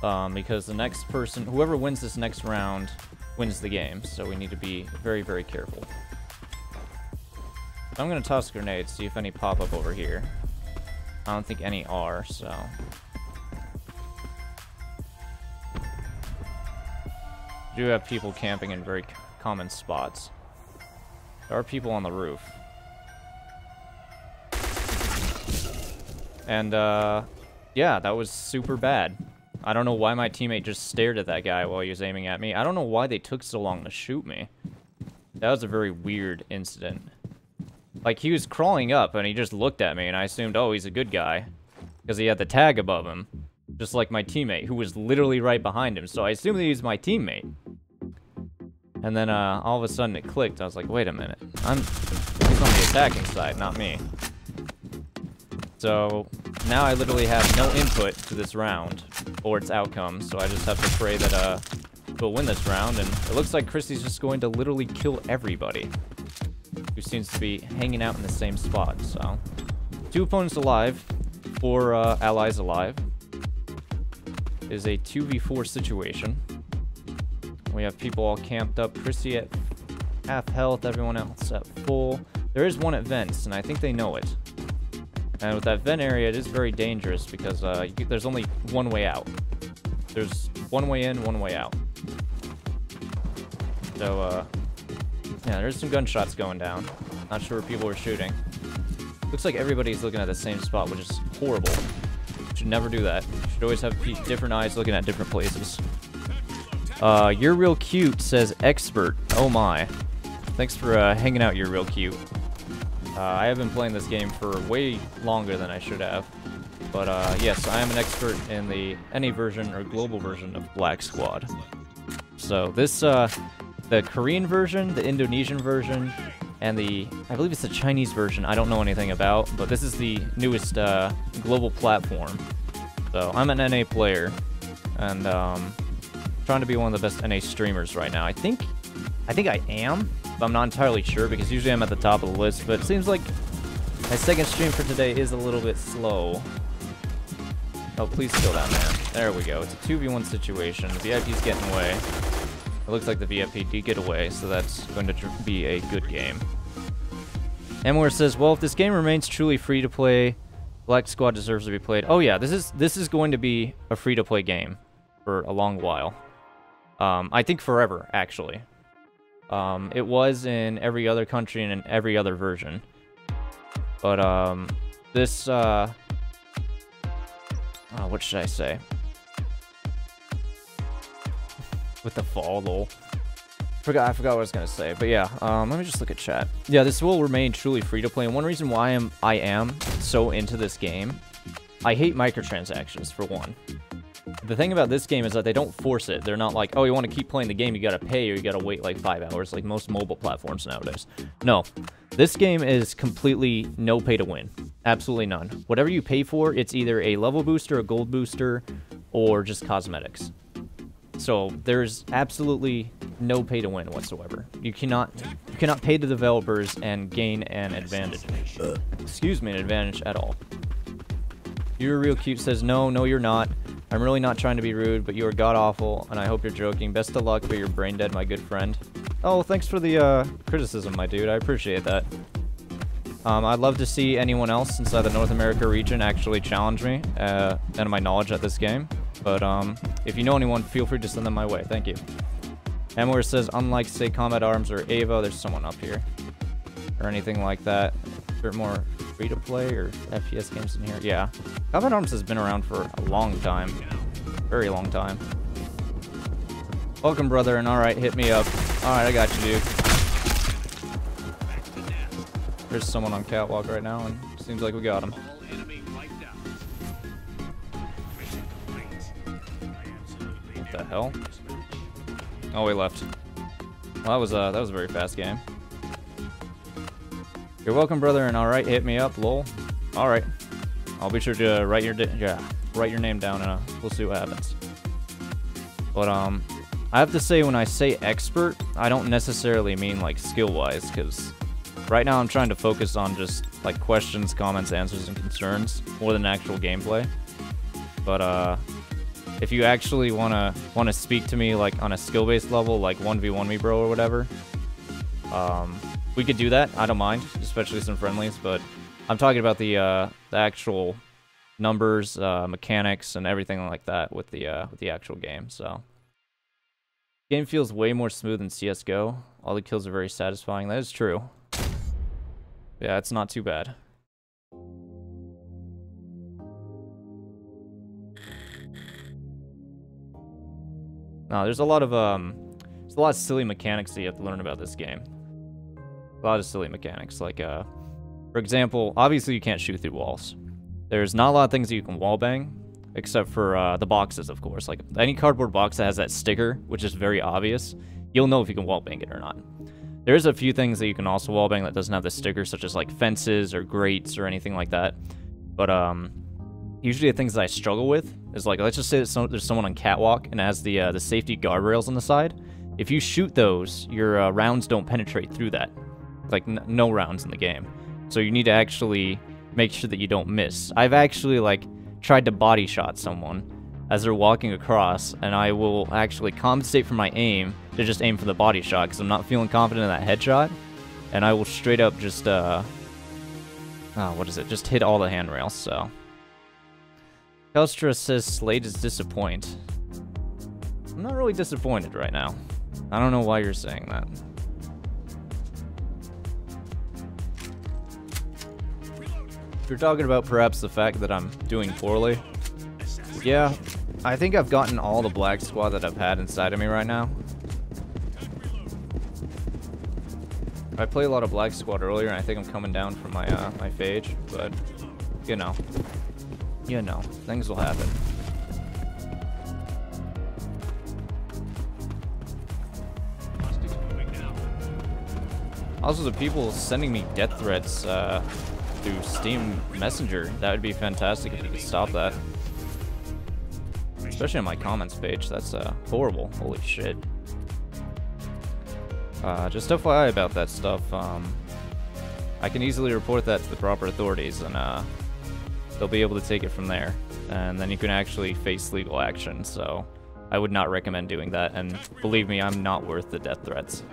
S1: Because the next person, whoever wins this next round, wins the game, so we need to be very, very careful. I'm gonna toss grenades, see if any pop up over here. I don't think any are, so... We do have people camping in very common spots. There are people on the roof. And, yeah, that was super bad. I don't know why my teammate just stared at that guy while he was aiming at me. I don't know why they took so long to shoot me. That was a very weird incident. Like, he was crawling up, and he just looked at me, and I assumed, oh, he's a good guy. Because he had the tag above him. Just like my teammate, who was literally right behind him. So I assumed that he was my teammate. And then, all of a sudden it clicked. I was like, wait a minute. He's on the attacking side, not me. So, now I literally have no input to this round, or its outcome, so I just have to pray that, we'll win this round, and it looks like Christy's just going to literally kill everybody who seems to be hanging out in the same spot, so. 2 opponents alive, 4 allies alive. It is a 2v4 situation. We have people all camped up, Christy at half health, everyone else at full. There is one at vents, and I think they know it. And with that vent area, it is very dangerous because there's only one way out. There's one way in, one way out. So, yeah, there's some gunshots going down. Not sure where people are shooting. Looks like everybody's looking at the same spot, which is horrible. Should never do that. Should always have different eyes looking at different places. You're real cute, says expert. Oh my. Thanks for hanging out, You're real cute. I have been playing this game for way longer than I should have. But yes, I am an expert in the NA version or global version of Black Squad. So this, the Korean version, the Indonesian version, and I believe it's the Chinese version, I don't know anything about, but this is the newest global platform. So I'm an NA player, and trying to be one of the best NA streamers right now. I think I am, but I'm not entirely sure, because usually I'm at the top of the list, but it seems like my second stream for today is a little bit slow. Oh, please kill that man. There we go. It's a 2v1 situation. The VIP's getting away. It looks like the VIP did get away, so that's going to be a good game. Emware says, well, if this game remains truly free-to-play, Black Squad deserves to be played. Oh yeah, this is going to be a free-to-play game for a long while. I think forever, actually. It was in every other country and in every other version. But, this, oh, what should I say? With the fall, lol. I forgot what I was gonna say, but yeah, let me just look at chat. Yeah, this will remain truly free-to-play, and one reason why I am so into this game, I hate microtransactions, for one. The thing about this game is that they don't force it. They're not like, oh, you want to keep playing the game, you gotta pay, or you gotta wait like 5 hours, like most mobile platforms nowadays. No. This game is completely no pay to win. Absolutely none. Whatever you pay for, it's either a level booster, a gold booster, or just cosmetics. So there's absolutely no pay to win whatsoever. You cannot pay the developers and gain an advantage. Excuse me, an advantage at all. You're real cute says, no, you're not. I'm really not trying to be rude, but you are god-awful, and I hope you're joking. Best of luck, but you're brain dead, my good friend. Oh, thanks for the criticism, my dude. I appreciate that. I'd love to see anyone else inside the North America region actually challenge me and my knowledge at this game. But if you know anyone, feel free to send them my way. Thank you. Emware says, unlike, say, Combat Arms or Ava, there's someone up here. Or anything like that. Is there more free-to-play or FPS games in here? Yeah. Combat Arms has been around for a long time. Very long time. Welcome, brother, and alright, hit me up. Alright, I got you, dude. There's someone on catwalk right now, and seems like we got him. What the hell? Oh, he left. Well, that was a very fast game. You're welcome, brother, and alright, hit me up, lol. Alright. I'll be sure to write your name down, and we'll see what happens. But, I have to say, when I say expert, I don't necessarily mean, like, skill-wise, because right now I'm trying to focus on just, like, questions, comments, answers, and concerns, more than actual gameplay. But, if you actually wanna speak to me, like, on a skill-based level, like 1v1 me, bro, or whatever, we could do that. I don't mind, especially some friendlies, but I'm talking about the actual numbers, mechanics, and everything like that with the actual game, so. Game feels way more smooth than CSGO. All the kills are very satisfying. That is true. Yeah, it's not too bad. No, there's a lot of silly mechanics that you have to learn about this game. A lot of silly mechanics, like for example, obviously you can't shoot through walls. There's not a lot of things that you can wallbang, except for the boxes, of course. Like any cardboard box that has that sticker, which is very obvious, you'll know if you can wallbang it or not. There's a few things that you can also wallbang that doesn't have the sticker, such as like fences or grates or anything like that. But usually the things that I struggle with is like, let's just say that there's someone on catwalk and it has the safety guardrails on the side. If you shoot those, your rounds don't penetrate through that. Like no rounds in the game. So you need to actually make sure that you don't miss. I've actually like tried to body shot someone as they're walking across, and I will actually compensate for my aim to just aim for the body shot because I'm not feeling confident in that headshot, and I will straight up just just hit all the handrails. So Telstra says Slade is disappointed. I'm not really disappointed right now. I don't know why you're saying that. You're talking about perhaps the fact that I'm doing poorly. Yeah, I think I've gotten all the Black Squad that I've had inside of me right now. I played a lot of Black Squad earlier, and I think I'm coming down from my my phage, but you know, things will happen. Also, the people sending me death threats through Steam Messenger, that would be fantastic if you could stop that. Especially on my comments page, that's horrible. Holy shit. Just FYI about that stuff, I can easily report that to the proper authorities, and they'll be able to take it from there. And then you can actually face legal action, so I would not recommend doing that, and believe me, I'm not worth the death threats.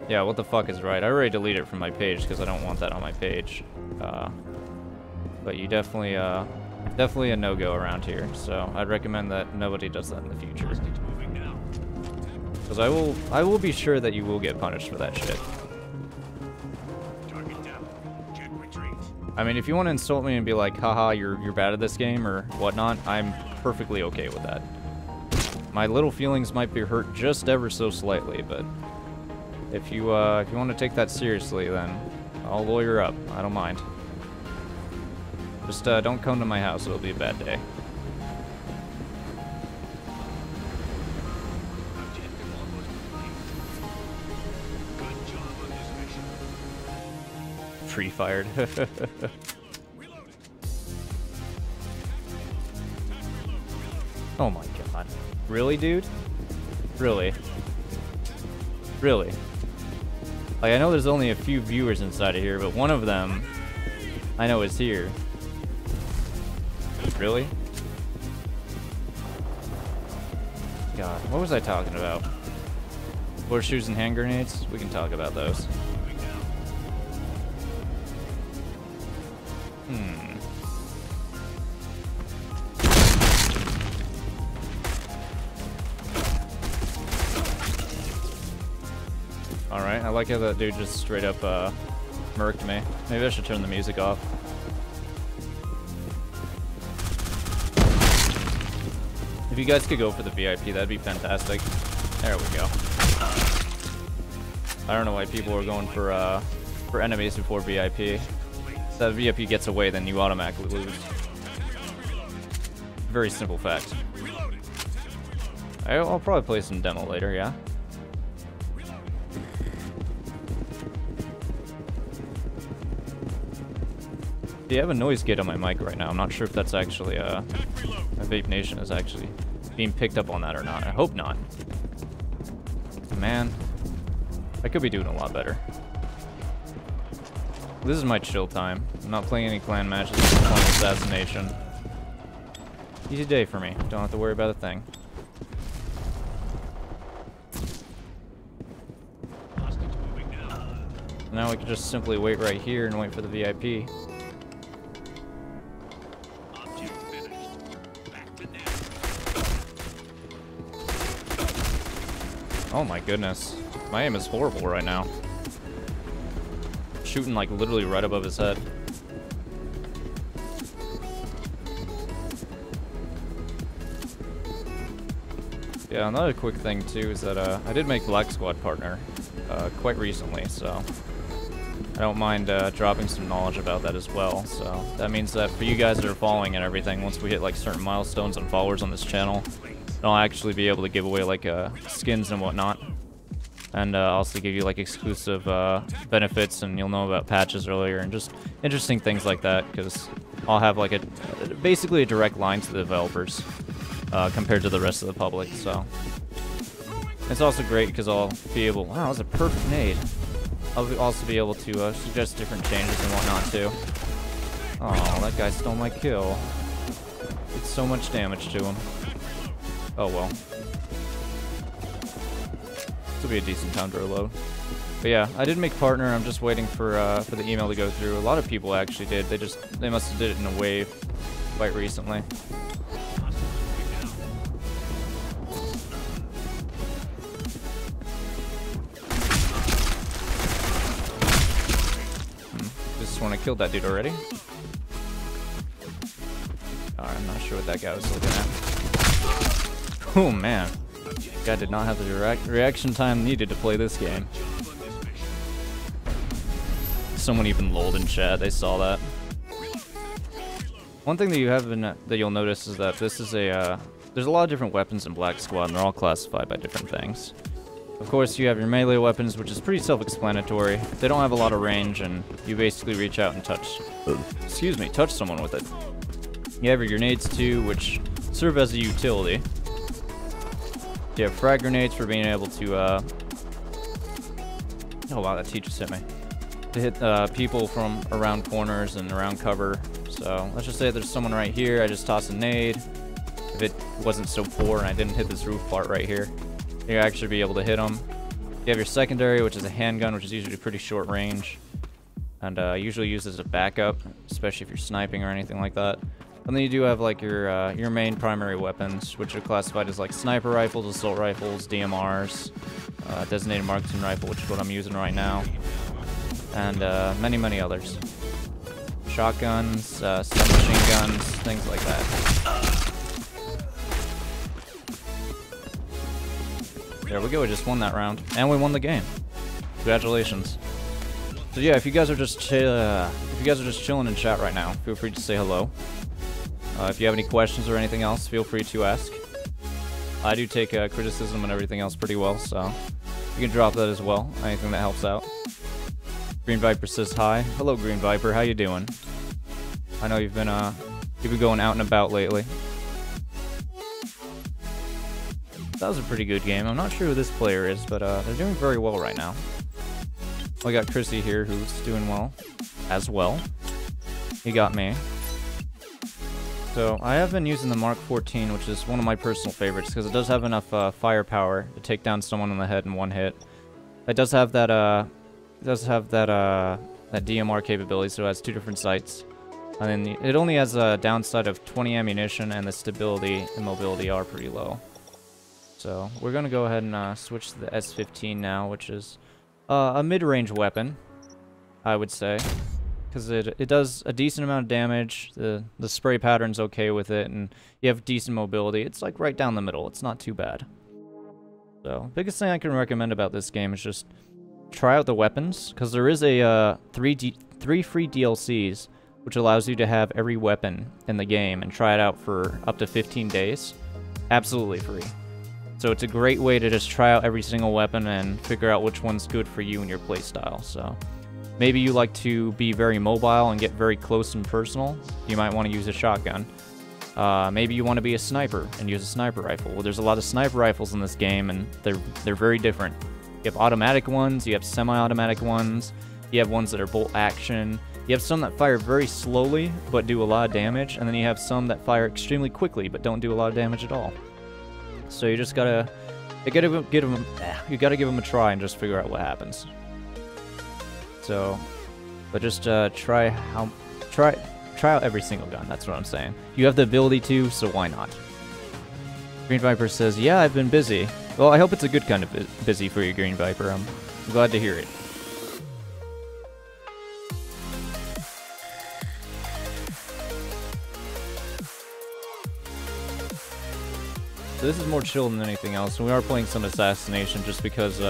S1: Yeah, what the fuck is right? I already deleted it from my page because I don't want that on my page. But you definitely a no-go around here, so I'd recommend that nobody does that in the future. Because I will be sure that you will get punished for that shit. I mean, if you want to insult me and be like, haha, you're bad at this game or whatnot, I'm perfectly okay with that. My little feelings might be hurt just ever so slightly, but if you want to take that seriously, then I'll lawyer up. I don't mind. Just don't come to my house. It'll be a bad day. Pre-fired. Oh my god. Really, dude? Really? Really? Like, I know there's only a few viewers inside of here, but one of them I know is here. Really? God, what was I talking about? Horseshoes and hand grenades? We can talk about those. Alright, I like how that dude just straight up murked me. Maybe I should turn the music off. If you guys could go for the VIP, that'd be fantastic. There we go. I don't know why people are going for enemies before VIP. If that VIP gets away, then you automatically lose. Very simple fact. I'll probably play some demo later, yeah? Yeah, I have a noise gate on my mic right now. I'm not sure if that's actually, my Vape Nation is actually being picked up on that or not. I hope not. Man, I could be doing a lot better. This is my chill time. I'm not playing any clan matches. I'm playing Assassination. Easy day for me. Don't have to worry about a thing. Now we can just simply wait right here and wait for the VIP. Oh my goodness. My aim is horrible right now. Shooting like literally right above his head. Yeah, another quick thing too is that I did make Black Squad partner quite recently, so I don't mind dropping some knowledge about that as well. So that means that for you guys that are following and everything, once we hit like certain milestones and followers on this channel, I'll actually be able to give away like skins and whatnot, and also give you like exclusive benefits, and you'll know about patches earlier and just interesting things like that, because I'll have like basically a direct line to the developers compared to the rest of the public. So it's also great because I'll be able, wow, that was a perfect nade. I'll also be able to suggest different changes and whatnot too. Oh, that guy stole my kill. Did so much damage to him. Oh well. This will be a decent time to reload. But yeah, I did make partner. I'm just waiting for the email to go through. A lot of people actually did. They must have did it in a wave quite recently. Just when I killed that dude already. Alright, I'm not sure what that guy was looking at. Oh man, guy did not have the reaction time needed to play this game. Someone even lolled in chat, they saw that. One thing that you'll notice is that this is there's a lot of different weapons in Black Squad, and they're all classified by different things. Of course, you have your melee weapons, which is pretty self-explanatory. They don't have a lot of range, and you basically reach out and touch someone with it. You have your grenades too, which serve as a utility. You have frag grenades for being able to, oh wow, that teacher hit me. To hit people from around corners and around cover, so So let's just say there's someone right here. I just toss a nade. If it wasn't so poor and I didn't hit this roof part right here, you'll actually be able to hit them. You have your secondary, which is a handgun, which is usually pretty short range, and usually used as a backup, especially if you're sniping or anything like that. And then you do have like your main primary weapons, which are classified as like sniper rifles, assault rifles, DMRs, designated marksman rifle, which is what I'm using right now, and many others. Shotguns, submachine guns, things like that. There we go, we just won that round, and we won the game. Congratulations. So yeah, if you guys are just chilling in chat right now, feel free to say hello. If you have any questions or anything else, feel free to ask. I do take criticism and everything else pretty well, so you can drop that as well. Anything that helps out. Green Viper says hi. Hello, Green Viper. How you doing? I know you've been going out and about lately. That was a pretty good game. I'm not sure who this player is, but they're doing very well right now. We got Chrissy here, who's doing well as well. He got me. So I have been using the Mark 14, which is one of my personal favorites because it does have enough firepower to take down someone in the head in one hit. It does have that that DMR capability, so it has 2 different sights. And then it only has a downside of 20 ammunition, and the stability and mobility are pretty low. So we're gonna go ahead and switch to the S15 now, which is a mid-range weapon, I would say, because it does a decent amount of damage. The spray pattern's okay with it, and you have decent mobility. It's like right down the middle. It's not too bad. So biggest thing I can recommend about this game is just try out the weapons, because there is a 3 free DLCs, which allows you to have every weapon in the game and try it out for up to 15 days, absolutely free. So it's a great way to just try out every single weapon and figure out which one's good for you and your playstyle. So maybe you like to be very mobile and get very close and personal. You might want to use a shotgun. Maybe you want to be a sniper and use a sniper rifle. Well, there's a lot of sniper rifles in this game, and they're very different. You have automatic ones, you have semi-automatic ones, you have ones that are bolt action. You have some that fire very slowly but do a lot of damage, and then you have some that fire extremely quickly but don't do a lot of damage at all. So you just gotta give them a try and just figure out what happens. So, but just try out every single gun. That's what I'm saying. You have the ability to, so why not? Green Viper says, "Yeah, I've been busy." Well, I hope it's a good kind of busy for you, Green Viper. I'm glad to hear it. So this is more chill than anything else, and we are playing some Assassination just because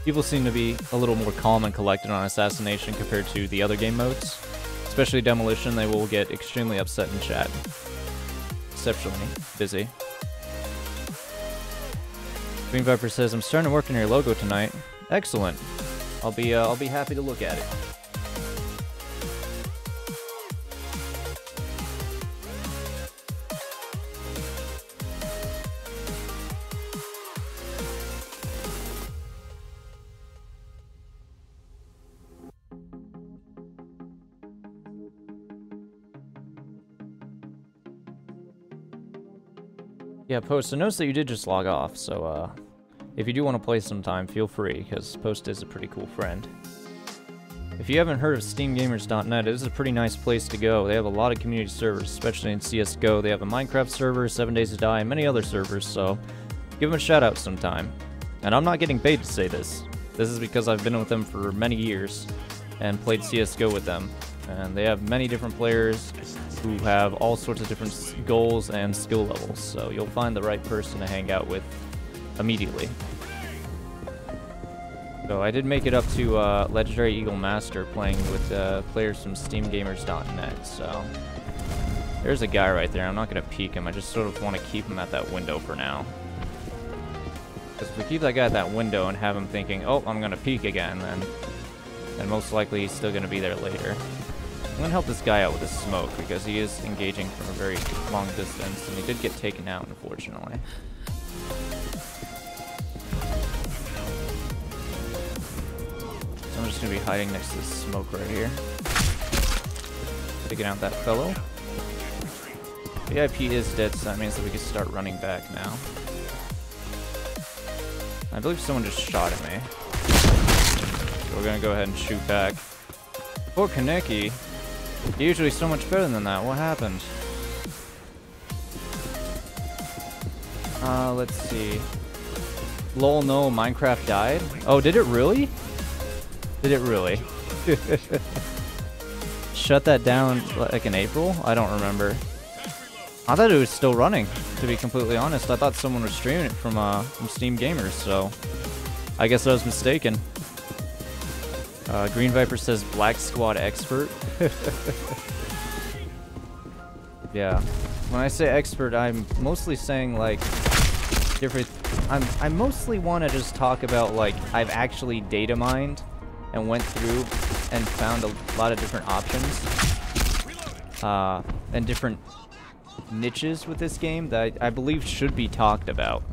S1: people seem to be a little more calm and collected on Assassination compared to the other game modes. Especially Demolition, they will get extremely upset in chat. Exceptionally busy. Green Viper says, "I'm starting to work on your logo tonight." Excellent. I'll be happy to look at it. Yeah, Post, I noticed that you did just log off, so if you do want to play sometime, feel free, because Post is a pretty cool friend. If you haven't heard of SteamGamers.net, it is a pretty nice place to go. They have a lot of community servers, especially in CSGO. They have a Minecraft server, 7 Days to Die, and many other servers, so give them a shout out sometime. And I'm not getting paid to say this. This is because I've been with them for many years and played CSGO with them. And they have many different players who have all sorts of different goals and skill levels, so you'll find the right person to hang out with immediately. So I did make it up to Legendary Eagle Master playing with players from SteamGamers.net, so there's a guy right there. I'm not going to peek him, I just sort of want to keep him at that window for now. Because if we keep that guy at that window and have him thinking, oh, I'm going to peek again, then most likely he's still going to be there later. I'm gonna help this guy out with his smoke because he is engaging from a very long distance, and he did get taken out, unfortunately. So I'm just gonna be hiding next to this smoke right here. Taking out that fellow. VIP is dead, so that means that we can start running back now. I believe someone just shot at me. So we're gonna go ahead and shoot back. Poor Kaneki. Usually so much better than that. What happened? Let's see. Lol, no, Minecraft died? Oh, did it really? Did it really? Shut that down like in April? I don't remember. I thought it was still running, to be completely honest. I thought someone was streaming it from Steam Gamers, so I guess I was mistaken. Green Viper says Black Squad expert. Yeah. When I say expert, I'm mostly saying like different. I mostly want to just talk about like I've actually data mined and went through and found a lot of different options and different niches with this game that I believe should be talked about.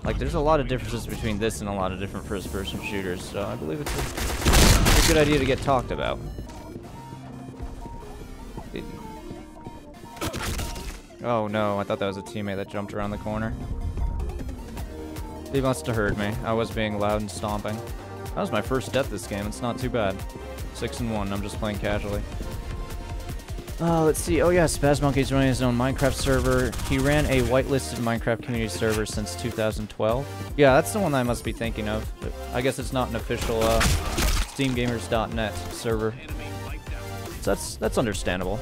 S1: Like, there's a lot of differences between this and a lot of different first-person shooters, so I believe it's a good idea to get talked about. Oh no, I thought that was a teammate that jumped around the corner. He must have heard me. I was being loud and stomping. That was my first death this game. It's not too bad. 6-1. I'm just playing casually. Let's see. Oh yeah, Spaz Monkey's running his own Minecraft server. He ran a whitelisted Minecraft community server since 2012. Yeah, that's the one I must be thinking of. I guess it's not an official SteamGamers.net server. So that's understandable.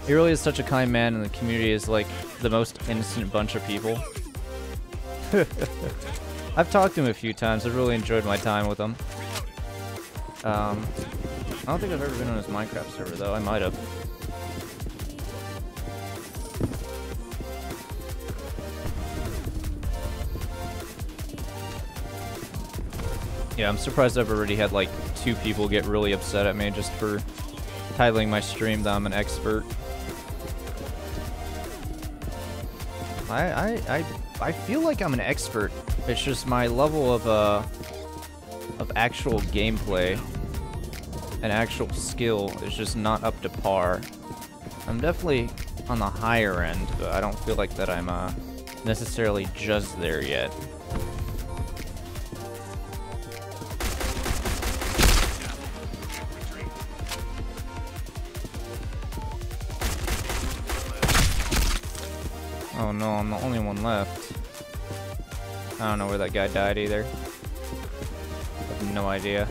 S1: He really is such a kind man, and the community is like the most innocent bunch of people. I've talked to him a few times. I've really enjoyed my time with him. I don't think I've ever been on his Minecraft server, though. I might have. Yeah, I'm surprised I've already had like 2 people get really upset at me just for titling my stream that I'm an expert. I feel like I'm an expert. It's just my level of actual gameplay and actual skill is just not up to par. I'm definitely on the higher end, but I don't feel like that I'm necessarily just there yet. Oh no, I'm the only one left. I don't know where that guy died either. I have no idea.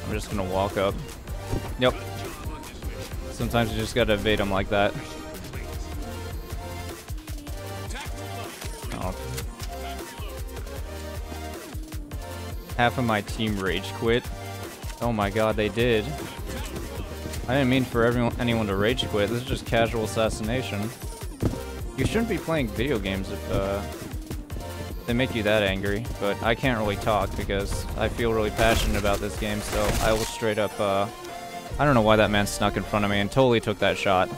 S1: I'm just gonna walk up. Yep. Sometimes you just gotta evade them like that. Oh. Half of my team rage quit. Oh my god, they did. I didn't mean for anyone to rage quit. This is just casual assassination. You shouldn't be playing video games if they make you that angry, but I can't really talk because I feel really passionate about this game, so I will straight up, I don't know why that man snuck in front of me and totally took that shot.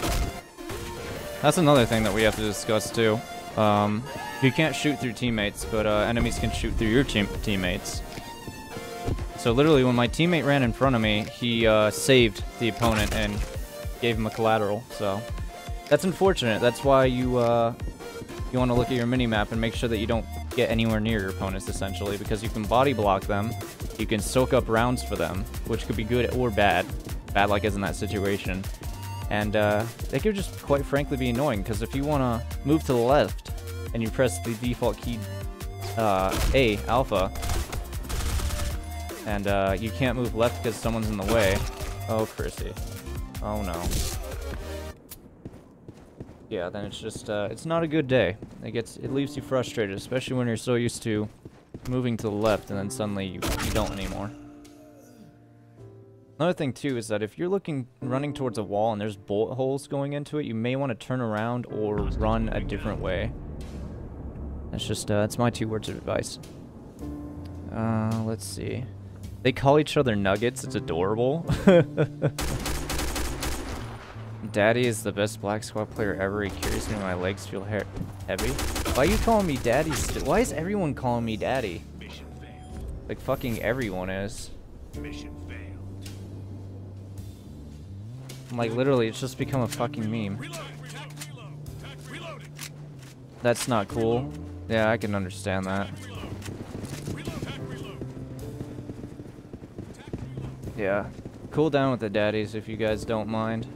S1: That's another thing that we have to discuss too. You can't shoot through teammates, but enemies can shoot through your teammates. So literally, when my teammate ran in front of me, he saved the opponent and gave him a collateral. So that's unfortunate. That's why you want to look at your minimap and make sure that you don't get anywhere near your opponents, essentially, because you can body block them, you can soak up rounds for them, which could be good or bad. Bad like is in that situation. And they could just quite frankly be annoying, because if you want to move to the left and you press the default key A, alpha, and you can't move left because someone's in the way. Oh, Chrissy. Oh, no. Yeah, then it's just, it's not a good day. It leaves you frustrated, especially when you're so used to moving to the left and then suddenly you don't anymore. Another thing, too, is that if you're running towards a wall and there's bullet holes going into it, you may want to turn around or run a different way. That's just, that's my 2 words of advice. Let's see. They call each other nuggets. It's adorable. Daddy is the best Black Squad player ever. He carries me when my legs feel heavy. Why are you calling me Daddy still? Why is everyone calling me Daddy? Like fucking everyone is. I'm like literally, it's just become a fucking meme. That's not cool. Yeah, I can understand that. Yeah. Cool down with the daddies if you guys don't mind.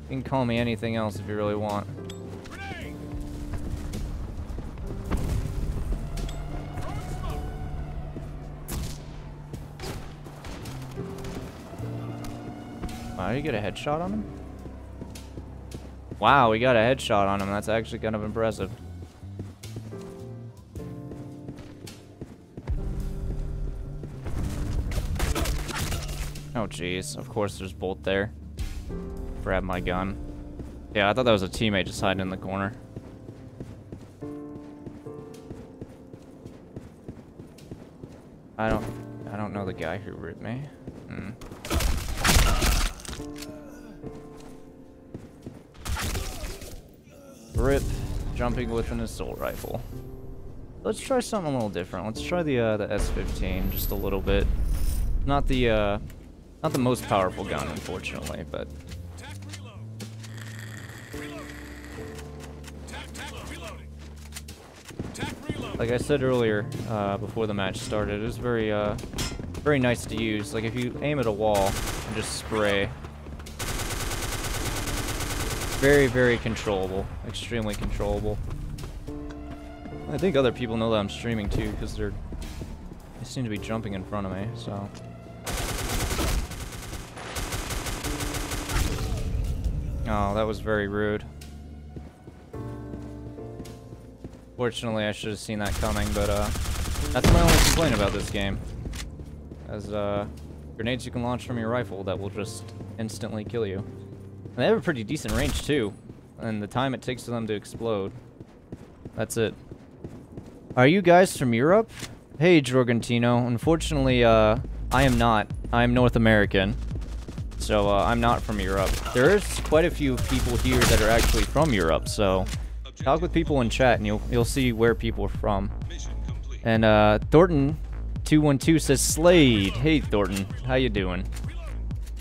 S1: You can call me anything else if you really want. Wow, you get a headshot on him? Wow, we got a headshot on him. That's actually kind of impressive. Oh, jeez. Of course there's Bolt there. Grab my gun. Yeah, I thought that was a teammate just hiding in the corner. I don't know the guy who ripped me. Rip. Jumping with an assault rifle. Let's try something a little different. Let's try the S15 just a little bit. Not the most powerful gun, unfortunately, but like I said earlier, before the match started, it was very very nice to use. Like if you aim at a wall and just spray, very, very controllable, extremely controllable. I think other people know that I'm streaming too, because they seem to be jumping in front of me, so. Oh, that was very rude. Fortunately, I should have seen that coming, but that's my only complaint about this game. As grenades you can launch from your rifle that will just instantly kill you. And they have a pretty decent range too, and the time it takes for them to explode. That's it. Are you guys from Europe? Hey, Jorgantino. Unfortunately, I am not. I am North American. So, I'm not from Europe. There's quite a few people here that are actually from Europe, so talk with people in chat and you'll see where people are from. And, Thornton212 says, Slade. Hey, Thornton. How you doing?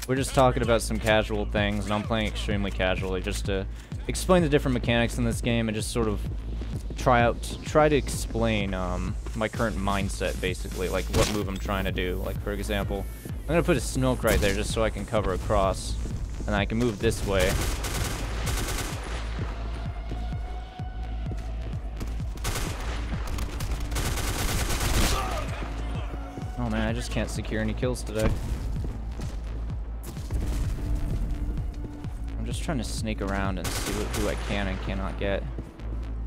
S1: We're just talking about some casual things, and I'm playing extremely casually just to explain the different mechanics in this game and just sort of try to explain, my current mindset, basically, like what move I'm trying to do. Like, for example, I'm gonna put a smoke right there just so I can cover across, and I can move this way. Oh man, I just can't secure any kills today. I'm just trying to sneak around and see who I can and cannot get.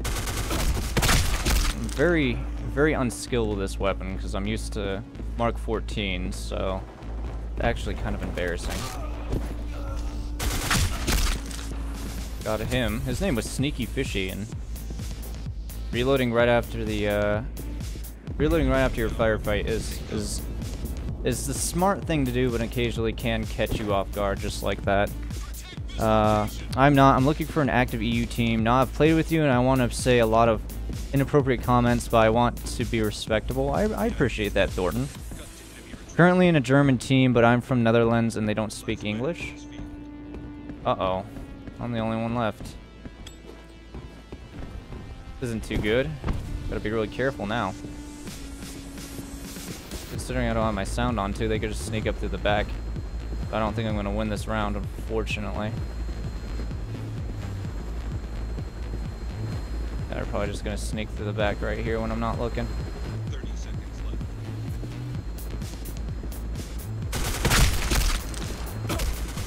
S1: I'm very, very unskilled with this weapon because I'm used to Mark 14, so it's actually kind of embarrassing. Got him. His name was Sneaky Fishy, and reloading right after the reloading right after your firefight is the smart thing to do, but occasionally can catch you off guard just like that. I'm looking for an active EU team. Now I've played with you and I want to say a lot of inappropriate comments, but I want to be respectable. I appreciate that, Thornton. Currently in a German team, but I'm from Netherlands and they don't speak English. Uh-oh. I'm the only one left. This isn't too good. Gotta be really careful now. Considering I don't have my sound on too, they could just sneak up through the back. I don't think I'm gonna win this round, unfortunately. They're probably just gonna sneak through the back right here when I'm not looking.
S2: 30 seconds left.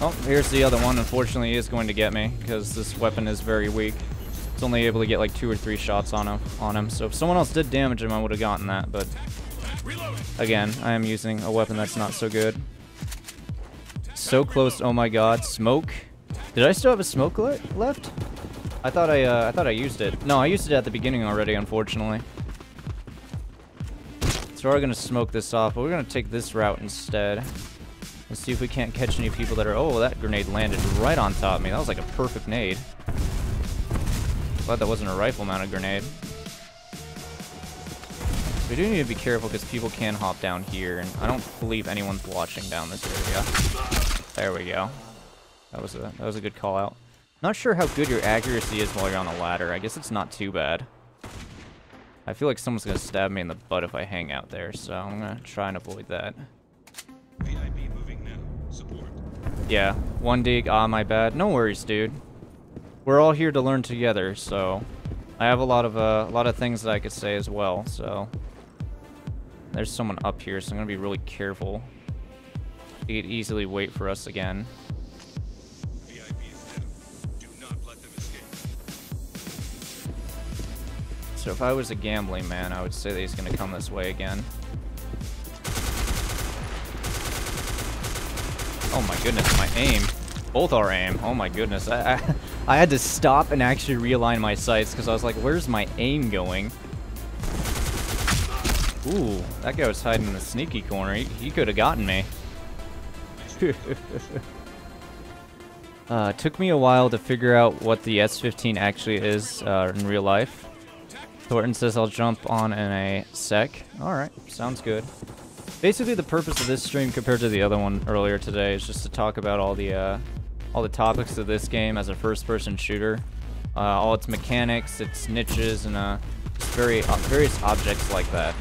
S1: Oh, here's the other one. Unfortunately, he is going to get me because this weapon is very weak. It's only able to get like 2 or 3 shots on him. So if someone else did damage him, I would have gotten that. But again, I am using a weapon that's not so good. So close. Oh my God, smoke. Did I still have a smoke left? I thought I used it. No, I used it at the beginning already, unfortunately. So we're gonna smoke this off, but we're gonna take this route instead. Let's see if we can't catch any people that are... Oh, that grenade landed right on top of me. That was like a perfect nade. Glad that wasn't a rifle-mounted grenade. We do need to be careful because people can hop down here, and I don't believe anyone's watching down this area. There we go. That was a good call out. Not sure how good your accuracy is while you're on the ladder. I guess it's not too bad. I feel like someone's gonna stab me in the butt if I hang out there, so I'm gonna try and avoid that.
S2: VIP moving now. Support.
S1: Yeah, one dig. Ah, my bad. No worries, dude. We're all here to learn together, so I have a lot of things that I could say as well. So there's someone up here, so I'm gonna be really careful. He could easily wait for us again.
S2: VIP is down. Do not let them escape.
S1: So if I was a gambling man, I would say that he's gonna come this way again. Oh my goodness, my aim. Both our aim. Oh my goodness. I had to stop and actually realign my sights because I was like, where's my aim going? Ooh, that guy was hiding in the sneaky corner. He could have gotten me. Took me a while to figure out what the S-15 actually is in real life. Thornton says I'll jump on in a sec. Alright, sounds good. Basically, the purpose of this stream compared to the other one earlier today is just to talk about all the topics of this game as a first-person shooter, all its mechanics, its niches, and just various objects like that.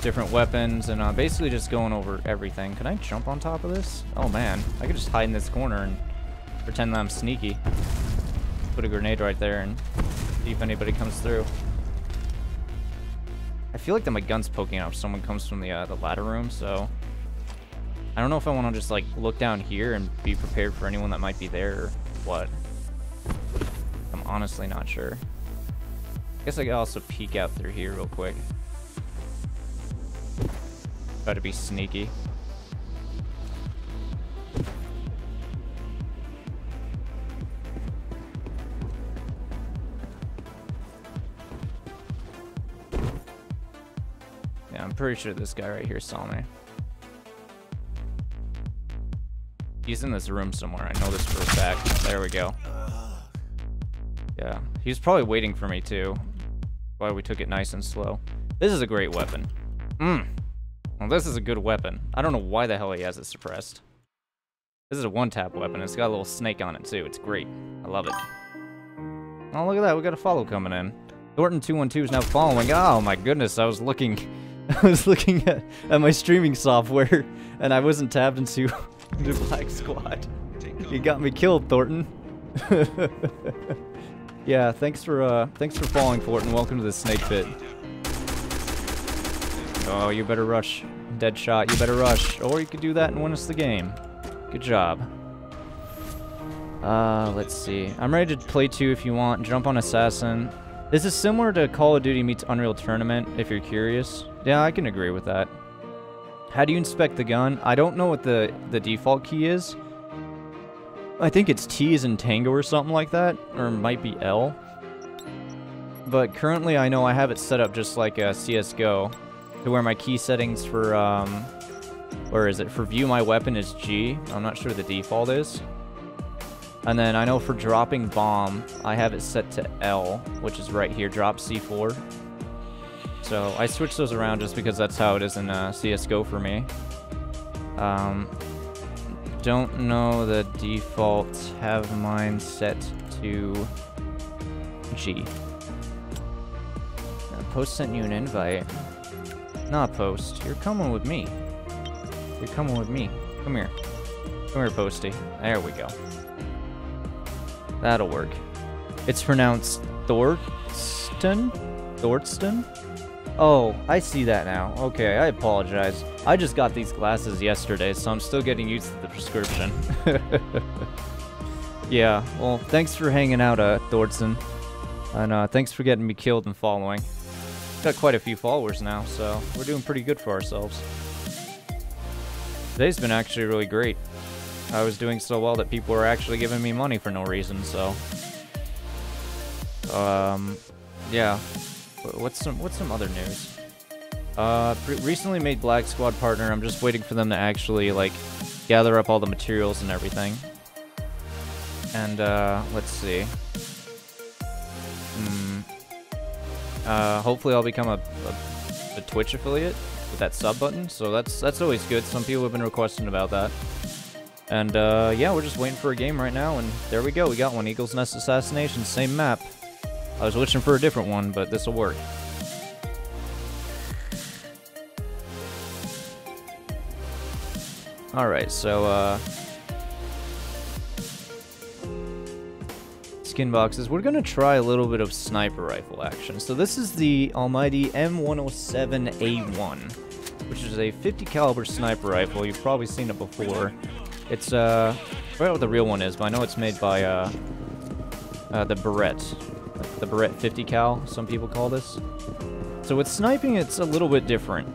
S1: Different weapons, and basically just going over everything. Can I jump on top of this? Oh man, I could just hide in this corner and pretend that I'm sneaky. Put a grenade right there and see if anybody comes through. I feel like that my gun's poking out if someone comes from the ladder room, so I don't know if I want to just like look down here and be prepared for anyone that might be there or what. I'm honestly not sure. I guess I could also peek out through here real quick. Try to be sneaky. Yeah, I'm pretty sure this guy right here saw me. He's in this room somewhere. I know this for a fact. There we go. Yeah, he's probably waiting for me too. Why we took it nice and slow. This is a great weapon. Well, this is a good weapon. I don't know why the hell he has it suppressed. This is a one-tap weapon. It's got a little snake on it too. It's great. I love it. Oh, look at that. We got a follow coming in. Thornton212 is now following. Oh my goodness. I was looking at my streaming software and I wasn't tabbed into the Black Squad. You got me killed, Thornton. Yeah, thanks for following, Thornton. Welcome to the snake pit. Oh, you better rush. Dead shot, you better rush. Or you could do that and win us the game. Good job. Let's see. I'm ready to play too if you want. Jump on Assassin. This is similar to Call of Duty meets Unreal Tournament, if you're curious. Yeah, I can agree with that. How do you inspect the gun? I don't know what the default key is. I think it's T as in Tango or something like that. Or it might be L. But currently I know I have it set up just like CSGO. To where my key settings for, where is it? For view my weapon is G. I'm not sure the default is. And then I know for dropping bomb, I have it set to L, which is right here, drop C4. So I switch those around just because that's how it is in CSGO for me. Don't know the default, have mine set to G. Post sent you an invite. Not Post. You're coming with me. You're coming with me. Come here. Come here, Posty. There we go. That'll work. It's pronounced Thorsten? Thorsten? Oh, I see that now. Okay, I apologize. I just got these glasses yesterday, so I'm still getting used to the prescription. Yeah, well, thanks for hanging out, Thorsten. And thanks for getting me killed and following. Got quite a few followers now, so we're doing pretty good for ourselves. Today's been actually really great. I was doing so well that people were actually giving me money for no reason, so... yeah. What's some other news? Recently made Black Squad partner. I'm just waiting for them to actually, like, gather up all the materials and everything. And, let's see. Hopefully I'll become a Twitch affiliate with that sub button, so that's always good. Some people have been requesting about that. And, yeah, we're just waiting for a game right now, and there we go. We got one. Eagle's Nest Assassination, same map. I was wishing for a different one, but this'll work. Alright, so, skin boxes. We're gonna try a little bit of sniper rifle action. So this is the almighty M107A1, which is a 50 caliber sniper rifle. You've probably seen it before. It's, I forgot what the real one is, but I know it's made by, the Barrett. The Barrett 50 cal, some people call this. So with sniping, it's a little bit different.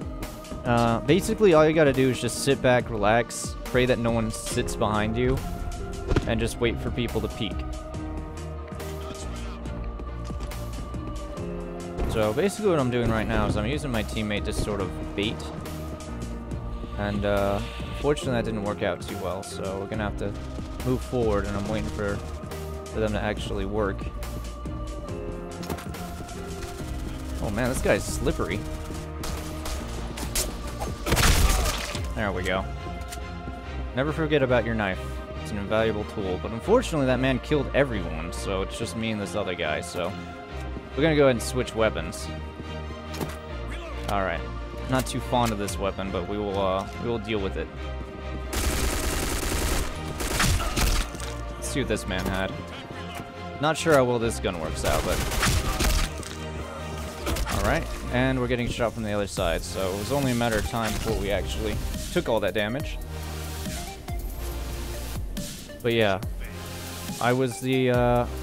S1: Basically, all you gotta do is just sit back, relax, pray that no one sits behind you, and just wait for people to peek. So basically what I'm doing right now is I'm using my teammate to sort of bait. And unfortunately that didn't work out too well, so we're gonna have to move forward, and I'm waiting for them to actually work. Oh man, this guy's slippery. There we go. Never forget about your knife. It's an invaluable tool. But unfortunately, that man killed everyone, so it's just me and this other guy, so we're gonna go ahead and switch weapons. Alright. Not too fond of this weapon, but we will deal with it. Let's see what this man had. Not sure how well this gun works out, but alright, and we're getting shot from the other side, so it was only a matter of time before we actually took all that damage. But yeah, I was the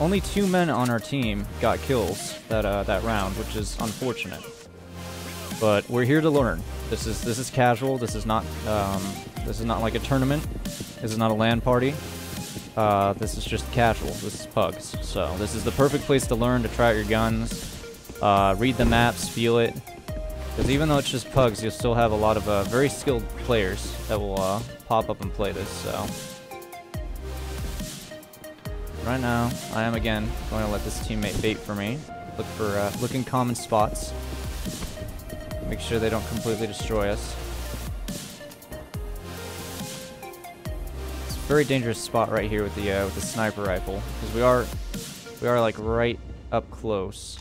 S1: only 2 men on our team got kills that round, which is unfortunate. But we're here to learn. This is casual. This is not like a tournament. This is not a LAN party. This is just casual. This is pugs. So this is the perfect place to learn, to try out your guns. Read the maps, feel it. Because even though it's just pugs, you'll still have a lot of very skilled players that will pop up and play this, so. Right now, I am again going to let this teammate bait for me. Look in common spots. Make sure they don't completely destroy us. It's a very dangerous spot right here with the sniper rifle, because we are like right up close.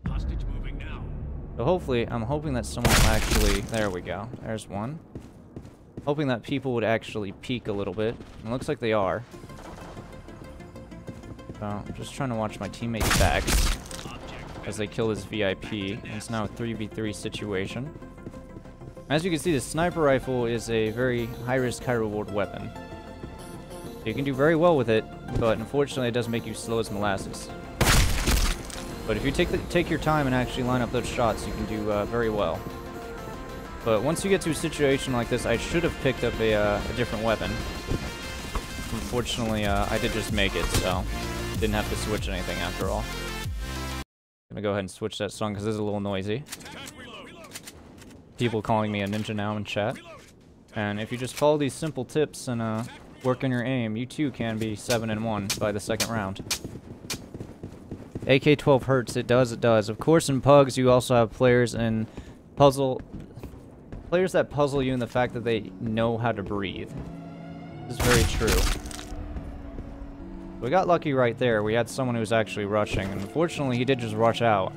S2: Hostage moving now.
S1: So hopefully, I'm hoping that someone will actually... There we go. There's one. Hoping that people would actually peek a little bit. It looks like they are. So I'm just trying to watch my teammates' backs as they kill this VIP. And it's now a 3v3 situation. As you can see, the sniper rifle is a very high-risk, high-reward weapon. You can do very well with it, but unfortunately it does make you slow as molasses. But if you take your time and actually line up those shots, you can do very well. But once you get to a situation like this, I should have picked up a different weapon. Unfortunately, I did just make it, so didn't have to switch anything after all. I'm gonna go ahead and switch that song because it's a little noisy. People calling me a ninja now in chat. And if you just follow these simple tips and work on your aim, you too can be 7-1 by the second round. AK-12 hurts, it does, it does. Of course, in pugs, you also have players that puzzle you in the fact that they know how to breathe. This is very true. We got lucky right there. We had someone who was actually rushing, and unfortunately, he did just rush out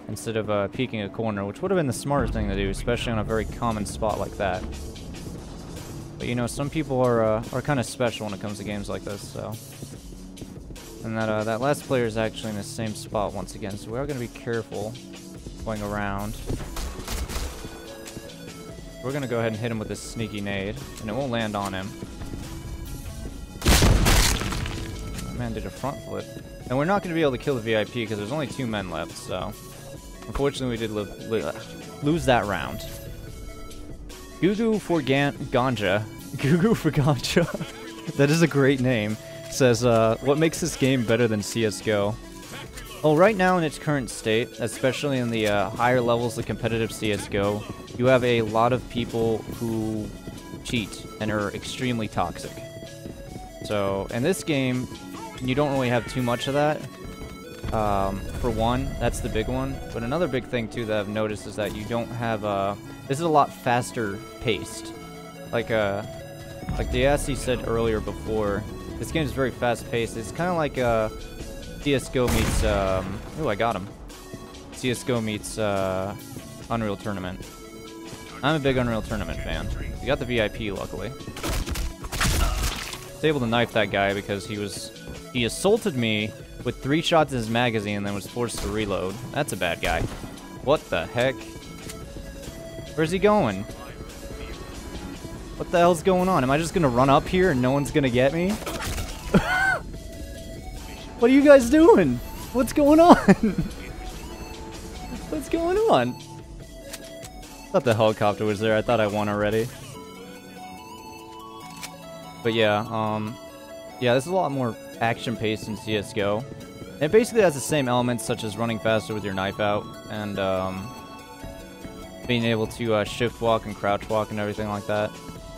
S1: instead of peeking a corner, which would have been the smarter thing to do, especially on a very common spot like that. But you know, some people are kind of special when it comes to games like this, so. And that last player is actually in the same spot once again, so we are going to be careful going around. We're going to go ahead and hit him with this sneaky nade, and it won't land on him. That man did a front flip. And we're not going to be able to kill the VIP because there's only 2 men left, so unfortunately we did lose that round. Gugu for Ganja. Gugu for Ganja. That is a great name. Says, what makes this game better than CSGO? Well, right now in its current state, especially in the higher levels of competitive CSGO, you have a lot of people who cheat and are extremely toxic. So, in this game, you don't really have too much of that. For one, that's the big one. But another big thing, too, that I've noticed is that you don't have, this is a lot faster paced. Like the Assy said earlier before, this game is very fast paced. It's kind of like, CSGO meets, ooh, I got him. CSGO meets, Unreal Tournament. I'm a big Unreal Tournament fan. We got the VIP, luckily. I was able to knife that guy because he assaulted me with 3 shots in his magazine and then was forced to reload. That's a bad guy. What the heck? Where's he going? What the hell's going on? Am I just gonna run up here and no one's gonna get me? What are you guys doing? What's going on? What's going on? I thought the helicopter was there. I thought I won already. But yeah, yeah, this is a lot more action-paced in CSGO. And it basically has the same elements, such as running faster with your knife out, and being able to shift walk and crouch walk and everything like that.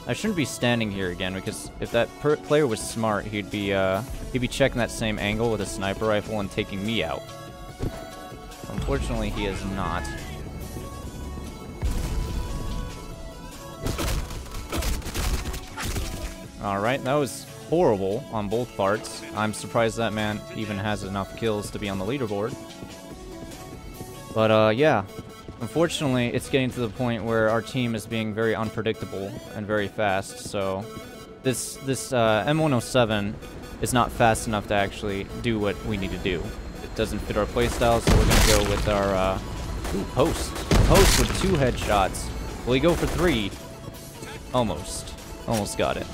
S1: I shouldn't be standing here again, because if that player was smart, he'd be checking that same angle with a sniper rifle and taking me out. Unfortunately, he is not. Alright, that was horrible on both parts. I'm surprised that man even has enough kills to be on the leaderboard. But, yeah. Unfortunately, it's getting to the point where our team is being very unpredictable and very fast, so this M107 is not fast enough to actually do what we need to do. It doesn't fit our playstyle, so we're going to go with our, Post. Post with 2 headshots. Will he go for 3? Almost. Almost got it.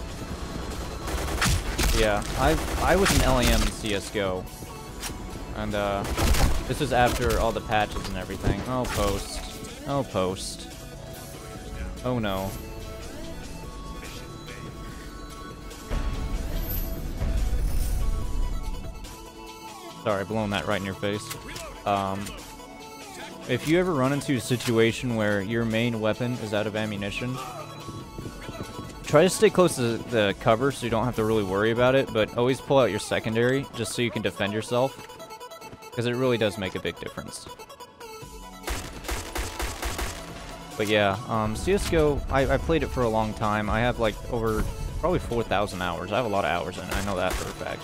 S1: Yeah, I was an LAM in CSGO, and this was after all the patches and everything. Oh, Post. Oh, Post. Oh, no. Sorry, blowing that right in your face. If you ever run into a situation where your main weapon is out of ammunition, try to stay close to the cover so you don't have to really worry about it, but always pull out your secondary just so you can defend yourself, because it really does make a big difference. But yeah, CSGO, I played it for a long time. I have like over probably 4,000 hours. I have a lot of hours in it, I know that for a fact.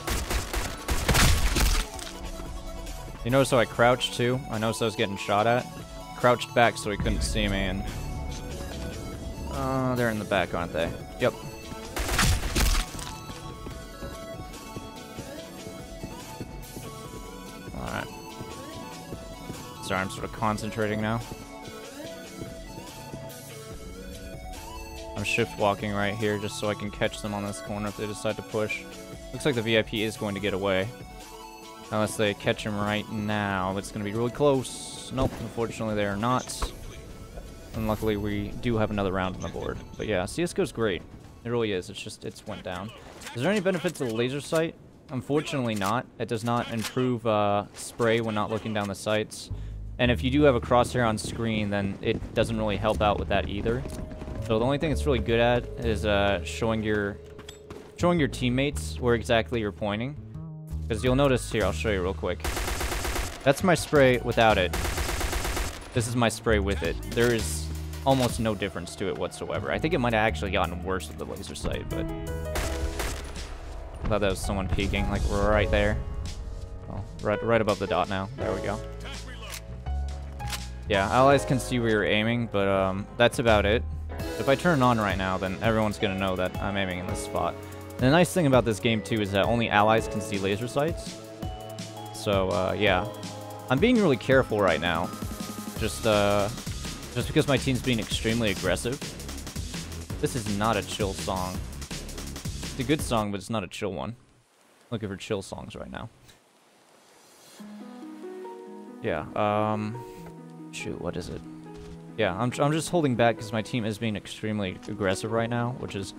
S1: You notice how I crouched too? I noticed I was getting shot at. Crouched back so he couldn't see me, and they're in the back, aren't they? Yep. Alright. Sorry, I'm sort of concentrating now. I'm shift walking right here just so I can catch them on this corner if they decide to push. Looks like the VIP is going to get away. Unless they catch him right now. It's going to be really close. Nope, unfortunately they are not. And luckily we do have another round on the board. But yeah, CSGO's great. It really is. It's just, it's went down. Is there any benefit to the laser sight? Unfortunately not. It does not improve spray when not looking down the sights. And if you do have a crosshair on screen, then it doesn't really help out with that either. So the only thing it's really good at is showing your teammates where exactly you're pointing. Because you'll notice here, I'll show you real quick. That's my spray without it. This is my spray with it. There is almost no difference to it whatsoever. I think it might have actually gotten worse with the laser sight, but I thought that was someone peeking, like right there. Oh, right above the dot now. There we go. Yeah, allies can see where you're aiming, but that's about it. If I turn it on right now, then everyone's gonna know that I'm aiming in this spot. And the nice thing about this game, too, is that only allies can see laser sights. So, yeah. I'm being really careful right now. Just because my team's being extremely aggressive. This is not a chill song. It's a good song, but it's not a chill one. Looking for chill songs right now. Yeah, shoot, what is it? Yeah, I'm just holding back because my team is being extremely aggressive right now, which is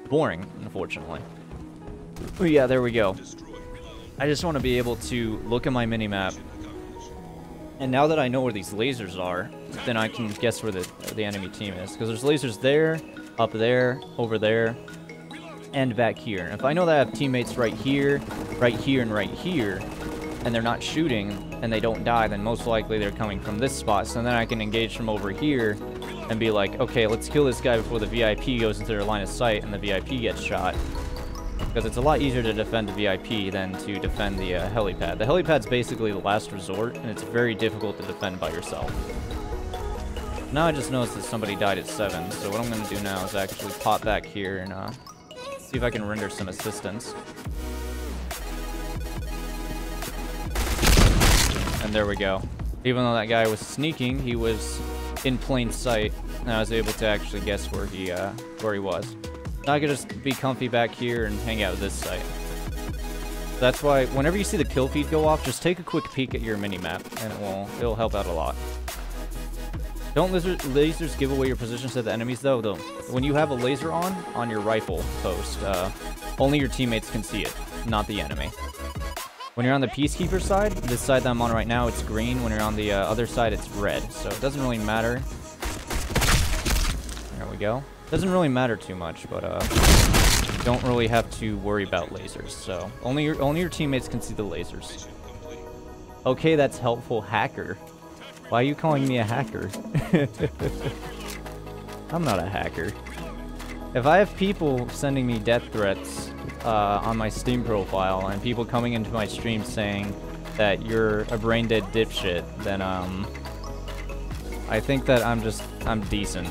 S1: boring, unfortunately. Oh yeah, there we go. I just want to be able to look at my minimap, and now that I know where these lasers are, then I can guess where the enemy team is. Because there's lasers there, up there, over there, and back here. If I know that I have teammates right here, and right here, and they're not shooting, and they don't die, then most likely they're coming from this spot. So then I can engage from over here, and be like, okay, let's kill this guy before the VIP goes into their line of sight, and the VIP gets shot. Because it's a lot easier to defend the VIP than to defend the helipad. The helipad's basically the last resort, and it's very difficult to defend by yourself. Now I just noticed that somebody died at 7, so what I'm going to do now is actually pop back here and see if I can render some assistance. And there we go. Even though that guy was sneaking, he was in plain sight, and I was able to actually guess where he was. Now I can just be comfy back here and hang out at this site. That's why whenever you see the kill feed go off, just take a quick peek at your minimap, and it'll help out a lot. Don't lasers give away your positions to the enemies though? When you have a laser on your rifle post, only your teammates can see it, not the enemy. When you're on the Peacekeeper side, this side that I'm on right now, it's green. When you're on the other side, it's red. So it doesn't really matter. There we go. Doesn't really matter too much, but don't really have to worry about lasers. So only your teammates can see the lasers. Okay, that's helpful, hacker. Why are you calling me a hacker? I'm not a hacker. If I have people sending me death threats on my Steam profile and people coming into my stream saying that you're a brain dead dipshit, then I think that I'm decent.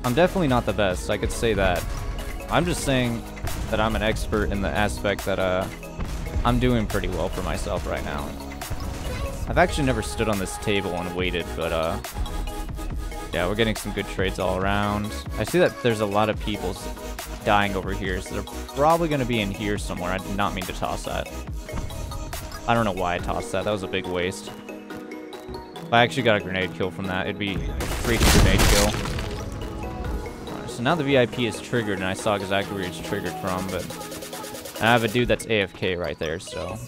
S1: I'm definitely not the best, I could say that. I'm just saying that I'm an expert in the aspect that I'm doing pretty well for myself right now. I've actually never stood on this table and waited, but yeah, we're getting some good trades all around. I see that there's a lot of people dying over here, so they're probably going to be in here somewhere. I did not mean to toss that. I don't know why I tossed that. That was a big waste. If I actually got a grenade kill from that, it'd be a freaking grenade kill. So now the VIP is triggered, and I saw exactly where it's triggered from, but I have a dude that's AFK right there, so